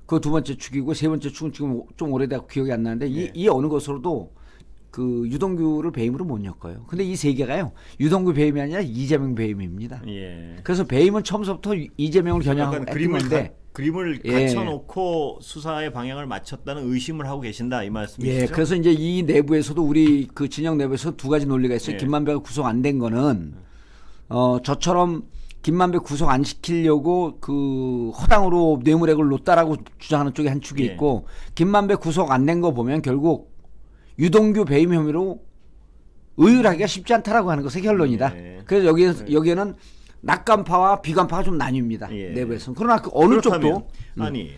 그 두 번째 축이고 세 번째 축은 지금 좀 오래돼서 기억이 안 나는데 이 어느 것으로도 그 유동규를 배임으로 못 엮어요. 근데 이 세 개가요. 유동규 배임이 아니라 이재명 배임입니다. 예. 그래서 배임은 처음부터 이재명을 겨냥하고 그림을 갖춰놓고 수사의 방향을 맞췄다는 의심을 하고 계신다 이 말씀이시죠? 예. 그래서 이제 이 내부에서도 우리 그 진영 내부에서 두 가지 논리가 있어요. 예. 김만배가 구속 안 된 거는 저처럼 김만배 구속 안 시키려고 그 허당으로 뇌물액을 놓다라고 주장하는 쪽에 한 축이 있고 김만배 구속 안 된 거 보면 결국 유동규 배임 혐의로 의율하기가 쉽지 않다라고 하는 것의 결론이다. 그래서 여기에는 낙관파와 비관파가 좀 나뉩니다. 내부에서는. 그러나 그 어느 쪽도 아니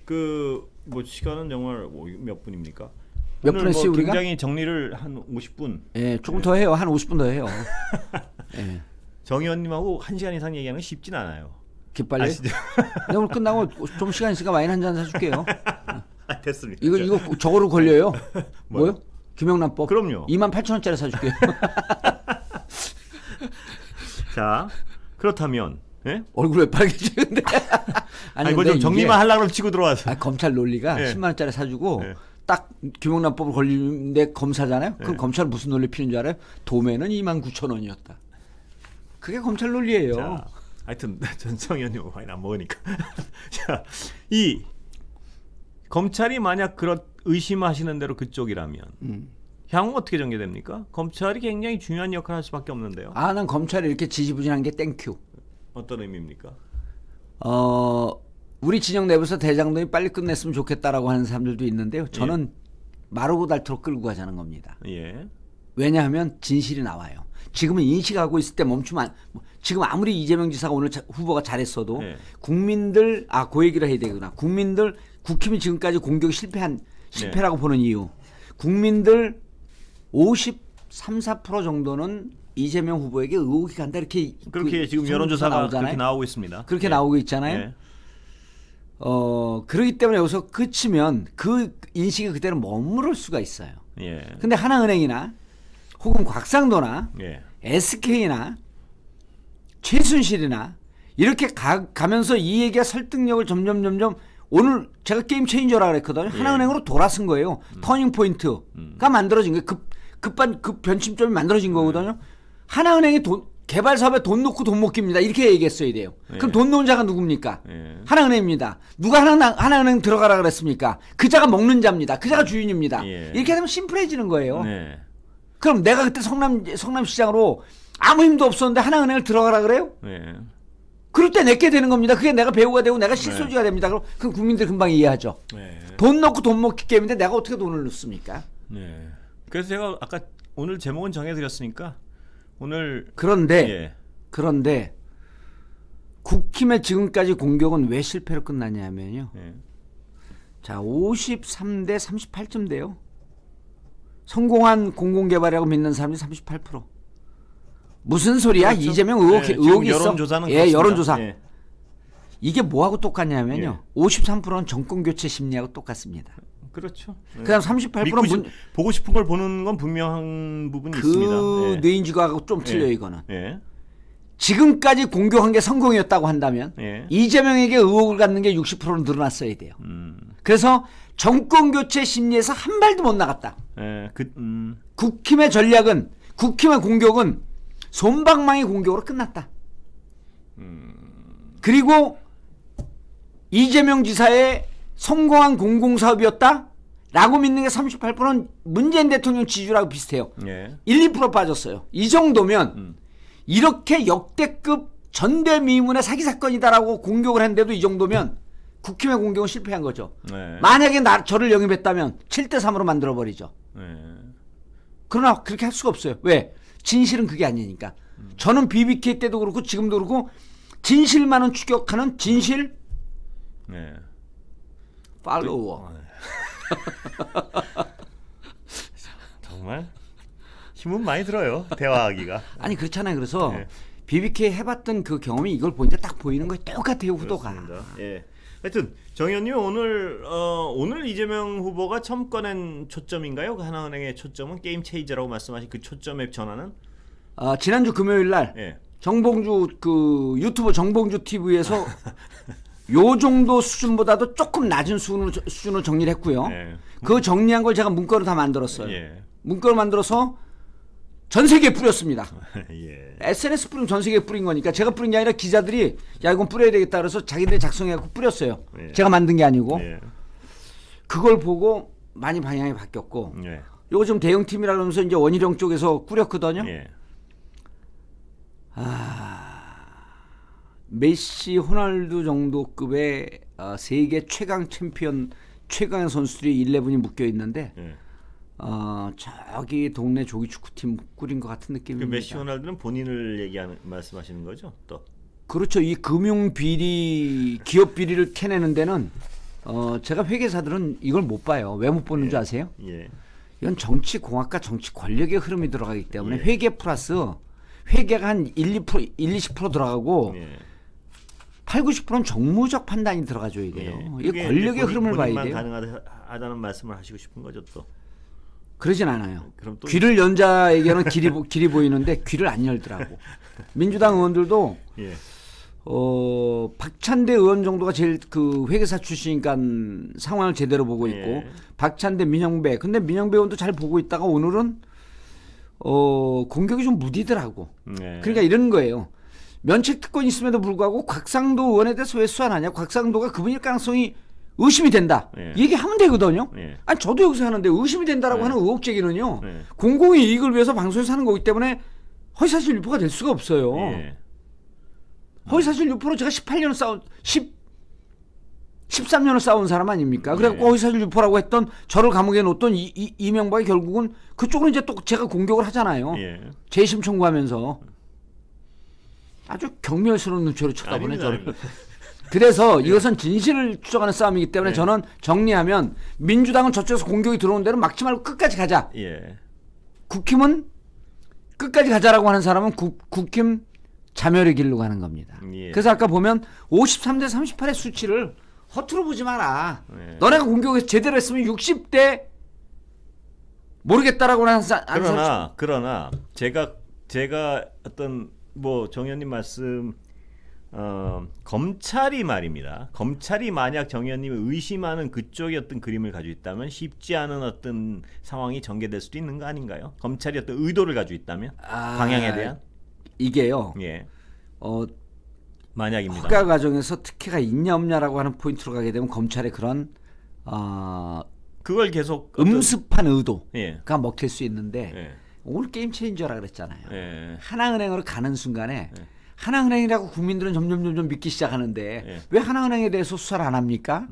그 뭐 시간은 정말 몇 분입니까? 몇 분 했어요 우리가? 굉장히 정리를 한 50분. 예, 조금 더 해요. 한 50분 더 해요. 예. 정 의원님하고 1시간 이상 얘기하는 건 쉽진 않아요. 기빨려? 내가 오늘 끝나고 좀 시간 있으니까 와인 한 잔 사줄게요. 됐습니다. 이거 저거로 걸려요. 뭐요? 김영란법. 그럼요. 28,000원짜리 사줄게요. 자, 그렇다면 예? 얼굴 왜 빨개지는데? 아니 뭐 좀 정리만 하려고 치고 들어와서. 검찰 논리가 10만 원짜리 사주고 딱 김영란법을 걸리는데 검사잖아요. 그럼 검찰은 무슨 논리 피는 줄 알아요? 도매는 29,000원이었다. 그게 검찰 논리예요. 자, 하여튼 전성 의원님 와인 안 먹으니까. 자, 이 검찰이 만약 그런 의심하시는 대로 그쪽이라면 향후 어떻게 전개됩니까? 검찰이 굉장히 중요한 역할을 할 수밖에 없는데요. 난 검찰이 이렇게 지지부진한 게 땡큐. 어떤 의미입니까? 우리 진영 내부에서 대장동이 빨리 끝냈으면 좋겠다라고 하는 사람들도 있는데요. 저는 마르고 닳도록 끌고 가자는 겁니다. 예. 왜냐하면 진실이 나와요. 지금은 인식하고 있을 때 멈추면 지금 아무리 이재명 지사가 오늘 후보가 잘했어도 국민들 그 얘기를 해야 되구나. 국민들 국힘이 지금까지 공격 실패라고 보는 이유. 국민들 53~4% 정도는 이재명 후보에게 의혹이 간다 이렇게 그렇게 지금 여론조사가 그렇게 나오고 있습니다. 그렇게 나오고 있잖아요. 그렇기 때문에 여기서 그치면 그 인식이 그대로 머무를 수가 있어요. 근데 하나은행이나 혹은 곽상도나 SK나 최순실이나 이렇게 가면서 이 얘기가 설득력을 점점 오늘 제가 게임 체인저라 그랬거든요. 하나은행으로 돌아선 거예요. 터닝 포인트가 만들어진 거예요. 급 변심점이 만들어진 거거든요. 하나은행이 개발 사업에 돈 놓고 돈 못 깁니다. 이렇게 얘기했어야 돼요. 그럼 돈 놓은 자가 누굽니까? 하나은행입니다. 누가 하나은행 들어가라 그랬습니까? 그 자가 먹는 자입니다. 그 자가 주인입니다. 이렇게 되면 심플해지는 거예요. 그럼 내가 그때 성남시장으로 아무 힘도 없었는데 하나은행을 들어가라 그래요? 그럴 때 내게 되는 겁니다. 그게 내가 배우가 되고 내가 실소지가 됩니다. 그럼 국민들 금방 이해하죠. 돈 넣고 돈 먹기 게임인데 내가 어떻게 돈을 넣습니까? 그래서 제가 아까 오늘 제목은 정해드렸으니까 오늘 그런데 국힘의 지금까지 공격은 왜 실패로 끝났냐면요. 자, 53대 38쯤 돼요. 성공한 공공개발이라고 믿는 사람이 38%. 무슨 소리야? 그렇죠? 이재명 의혹이 있어. 여론조사는 여론조사. 이게 뭐하고 똑같냐면요. 53%는 정권교체 심리하고 똑같습니다. 그렇죠. 그다음 38%는 보고 싶은 걸 보는 건 분명한 부분이 있습니다. 그 뇌인지과하고 좀 틀려요 이거는. 지금까지 공격한 게 성공이었다고 한다면 이재명에게 의혹을 갖는 게 60%는 늘어났어야 돼요. 그래서 정권교체 심리에서 한 발도 못 나갔다. 국힘의 전략은 국힘의 공격은 솜방망이 공격으로 끝났다. 그리고 이재명 지사의 성공한 공공사업이었다? 라고 믿는 게 38%는 문재인 대통령 지지율하고 비슷해요. 1, 2% 빠졌어요. 이 정도면 이렇게 역대급 전대미문의 사기사건이다라고 공격을 했는데도 이 정도면 국힘의 공격은 실패한 거죠. 만약에 저를 영입했다면 7대3으로 만들어버리죠. 그러나 그렇게 할 수가 없어요. 왜? 진실은 그게 아니니까. 저는 BBK 때도 그렇고 지금도 그렇고 진실만은 추격하는 진실 팔로워. 정말 힘은 많이 들어요. 대화하기가. 아니 그렇잖아요. 그래서 BBK 해봤던 그 경험이 이걸 보니까 딱 보이는 거예요. 똑같아요 후도가. 그렇습니다. 예. 하여튼 정 의원님 오늘 이재명 후보가 처음 꺼낸 초점인가요? 그 하나은행의 초점은 게임 체인저라고 말씀하신 그 초점의 전환은? 지난주 금요일 날 예. 정봉주 그 유튜브 정봉주 TV에서 요 정도 수준보다도 조금 낮은 수준으로 정리를 했고요. 예. 그 정리한 걸 제가 문구로 다 만들었어요. 예. 문구로 만들어서 전 세계에 뿌렸습니다. 예. SNS 뿌리면 전 세계에 뿌린 거니까 제가 뿌린 게 아니라 기자들이 야 이건 뿌려야 되겠다 그래서 자기들이 작성해갖고 뿌렸어요. 예. 제가 만든 게 아니고 예. 그걸 보고 많이 방향이 바뀌었고 예. 요거 좀 대형팀이라 그러면서 이제 원희룡 쪽에서 꾸렸거든요. 예. 메시, 호날두 정도급의 세계 최강 챔피언, 최강의 선수들이 11이 묶여 있는데 예. 저기 동네 조기 축구팀 꾸린 것 같은 그 느낌입니다. 메시 호날두는 본인을 말씀하시는 거죠? 또. 그렇죠. 이 금융 비리, 기업 비리를 캐내는 데는 제가 회계사들은 이걸 못 봐요. 왜 못 보는 줄 아세요? 예. 이건 정치 공학과 정치 권력의 흐름이 들어가기 때문에 예. 회계 플러스 회계가 한 1, 20% 들어가고 예. 8, 90%는 정무적 판단이 들어가줘야 돼요. 예. 이 권력의 흐름을 봐야 돼요. 가능하다는 말씀을 하시고 싶은 거죠 또. 그러진 않아요. 그럼 또 귀를 연 자에게는 길이 보이는데 귀를 안 열더라고. 민주당 의원들도 예. 박찬대 의원 정도가 제일 그 회계사 출신이니까 상황을 제대로 보고 있고 예. 박찬대, 민영배. 근데 민영배 의원도 잘 보고 있다가 오늘은 공격이 좀 무디더라고. 예. 그러니까 이런 거예요. 면책 특권이 있음에도 불구하고 곽상도 의원에 대해서 왜 수사 안 하냐? 곽상도가 그분일 가능성이 의심이 된다. 예. 얘기하면 되거든요. 예. 아니 저도 여기서 하는데 의심이 된다라고 예. 하는 의혹 제기는요. 예. 공공의 이익을 위해서 방송에서 하는 거기 때문에 허위사실 유포가 될 수가 없어요. 예. 허위사실 유포로 제가 18년을 13년을 싸운 사람 아닙니까? 그래갖고 예. 허위사실 유포라고 했던 저를 감옥에 놓던 이명박이 결국은 그쪽으로 이제 또 제가 공격을 하잖아요. 예. 재심 청구하면서 아주 경멸스러운 눈초리로 쳐다보네 아닙니다, 저를. 아닙니다. 그래서 이것은 진실을 추적하는 싸움이기 때문에 예. 저는 정리하면 민주당은 저쪽에서 공격이 들어오는 대로 막지 말고 끝까지 가자. 예. 국힘은 끝까지 가자라고 하는 사람은 국힘 자멸의 길로 가는 겁니다. 예. 그래서 아까 보면 53대 38의 수치를 허투루 보지 마라. 예. 너네가 공격을 제대로 했으면 60대 모르겠다라고 하는 사람. 그러나 제가 어떤 뭐 정 의원님 말씀 검찰이 말입니다. 검찰이 만약 정 의원님을 의심하는 그쪽의 어떤 그림을 가지고 있다면 쉽지 않은 어떤 상황이 전개될 수도 있는 거 아닌가요? 검찰이 어떤 의도를 가지고 있다면 방향에 대한 이게요. 예. 만약입니다. 허가 과정에서 특혜가 있냐 없냐라고 하는 포인트로 가게 되면 검찰의 그런 그걸 계속 음습한 의도가 예. 먹힐 수 있는데 예. 오늘 게임 체인저라 그랬잖아요. 예. 하나은행으로 가는 순간에 예. 하나은행이라고 국민들은 점점 믿기 시작하는데 예. 왜 하나은행에 대해서 수사를 안 합니까?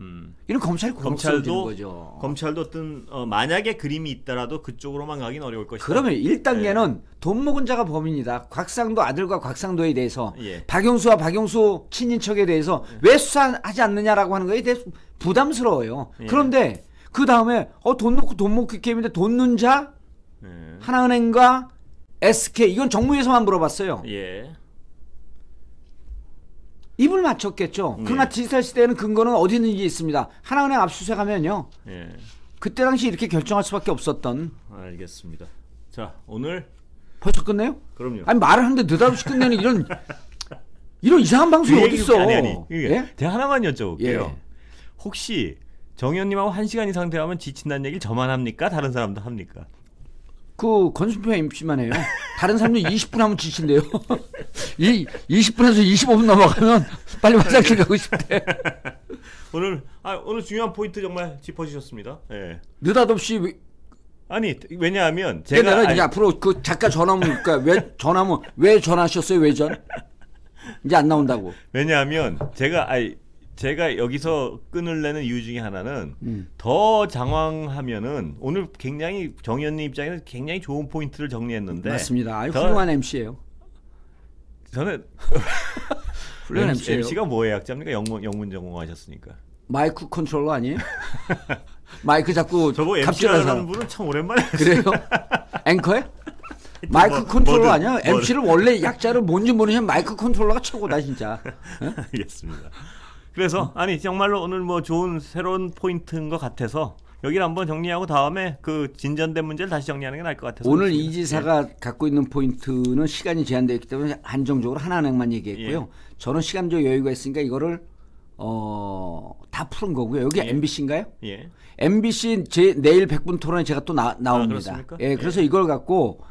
이런 검찰이 고속스러워지는 거죠. 검찰도 어떤 만약에 그림이 있더라도 그쪽으로만 가긴 어려울 것이다. 그러면 1단계는 돈 먹은 자가 범인이다. 곽상도 아들과 곽상도에 대해서 예. 박영수와 박영수 친인척에 대해서 왜 수사하지 않느냐라고 하는 거에 대해서 부담스러워요. 예. 그런데 그 다음에 돈 놓고 게임인데 돈 넣은 자 예. 하나은행과 SK 이건 정무위에서만 물어봤어요. 예. 입을 맞췄겠죠. 그러나 디지털 시대에는 근거는 어디 있는지 있습니다. 하나은행 압수수색하면요. 예. 그때 당시 이렇게 결정할 수밖에 없었던. 알겠습니다. 자, 오늘 벌써 끝내요? 그럼요. 아니 말을 하는데 느닷없이 끝내는 이런 이상한 방송이 어디 있어? 아니. 예? 제가 하나만 여쭤볼게요. 예. 혹시 정 의원님하고 1시간 이상 대화하면 지친다는 얘기를 저만 합니까? 다른 사람도 합니까? 그 권순표 MC만 해요. 다른 사람들 20분 하면 지친대요. 20분에서 25분 넘어가면 빨리 화장실 가고 싶대. 오늘 중요한 포인트 정말 짚어주셨습니다. 예. 느닷없이 아니 왜냐하면 내가 이제 앞으로 그 작가 전화면 그러니까 왜 전화하셨어요? 왜 전? 이제 안 나온다고. 왜냐하면 제가 여기서 끈을 내는 이유 중에 하나는 더 장황하면은 오늘 굉장히 정 의원님 입장에서 굉장히 좋은 포인트를 정리했는데 맞습니다. 아주 훌륭한 MC예요. 저는 훌륭한 MC예요. MC가 뭐의 약자입니까? 영문 전공하셨으니까. 마이크 컨트롤러 아니에요? 마이크 자꾸 저거 갑질하는 MC라는 사람. 분은 참 오랜만에 그래요? 앵커에? 마이크 컨트롤러 아니야? MC를 원래 약자를 뭔지 모르지만 마이크 컨트롤러가 최고다 진짜. 알겠습니다. 그래서 아니 정말로 오늘 뭐 좋은 새로운 포인트인 것 같아서 여기를 한번 정리하고 다음에 그 진전된 문제를 다시 정리하는 게 나을 것 같아서 오늘 이 지사가 갖고 있는 포인트는 시간이 제한되어 있기 때문에 한정적으로 하나만 얘기했고요. 저는 시간적 여유가 있으니까 이거를 다 푸는 거고요. 여기 MBC인가요? 예. MBC 내일 100분 토론에 제가 또 나옵니다. 예, 그래서 이걸 갖고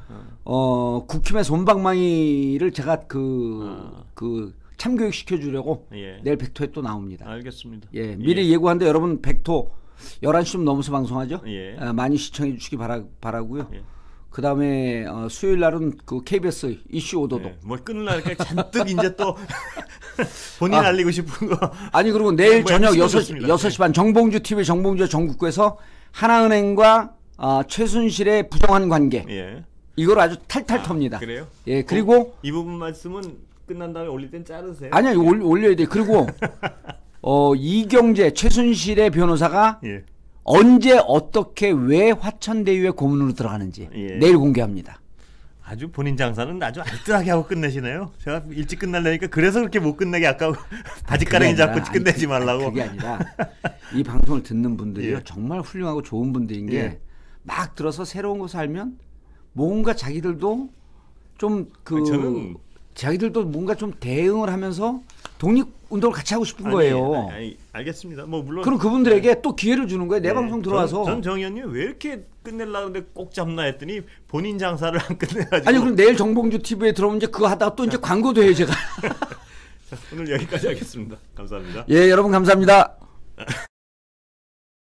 국힘의 손방망이를 제가 그 참교육 시켜주려고 내일 백토에 또 나옵니다. 알겠습니다. 예, 미리 예고한데 여러분 백토 11시 좀 넘어서 방송하죠. 많이 시청해 주시기 바라고요. 그 다음에 수요일 날은 그 KBS 이슈 오도독. 뭘 끊으려니까 잔뜩 이제 또 본인 알리고 싶은 거. 아니 그리고 내일 저녁 6시 반 정봉주 TV 정봉주 전국구에서 하나은행과 최순실의 부정한 관계. 이걸 아주 탈탈 텁니다. 그래요? 예, 그리고 이 부분 말씀은 끝난 다음에 올릴 땐 자르세요. 아니요, 올려야 돼. 그리고 이경재 최순실의 변호사가 언제 어떻게 왜 화천대유의 고문으로 들어가는지 내일 공개합니다. 아주 본인 장사는 아주 알뜰하게 하고 끝내시네요. 제가 일찍 끝날려니까 그래서 그렇게 못 끝내게 아까 바지가랑이 잡고 끝내지 말라고. 그게 아니라 이 방송을 듣는 분들이요 정말 훌륭하고 좋은 분들인 게 막 들어서 새로운 것을 알면 뭔가 자기들도 좀 저는 자기들도 뭔가 좀 대응을 하면서 독립운동을 같이 하고 싶은 거예요. 알겠습니다. 뭐 물론 그럼 그분들에게 또 기회를 주는 거예요. 내 방송 들어와서. 전 정 의원님 왜 이렇게 끝내려고 하는데 꼭 잡나 했더니 본인 장사를 안 끝내가지고. 아니 그럼 내일 정봉주 TV에 들어오면 이제 그거 하다가 또 이제 광고도 해요 제가. 자, 오늘 여기까지 하겠습니다. 감사합니다. 예, 여러분 감사합니다.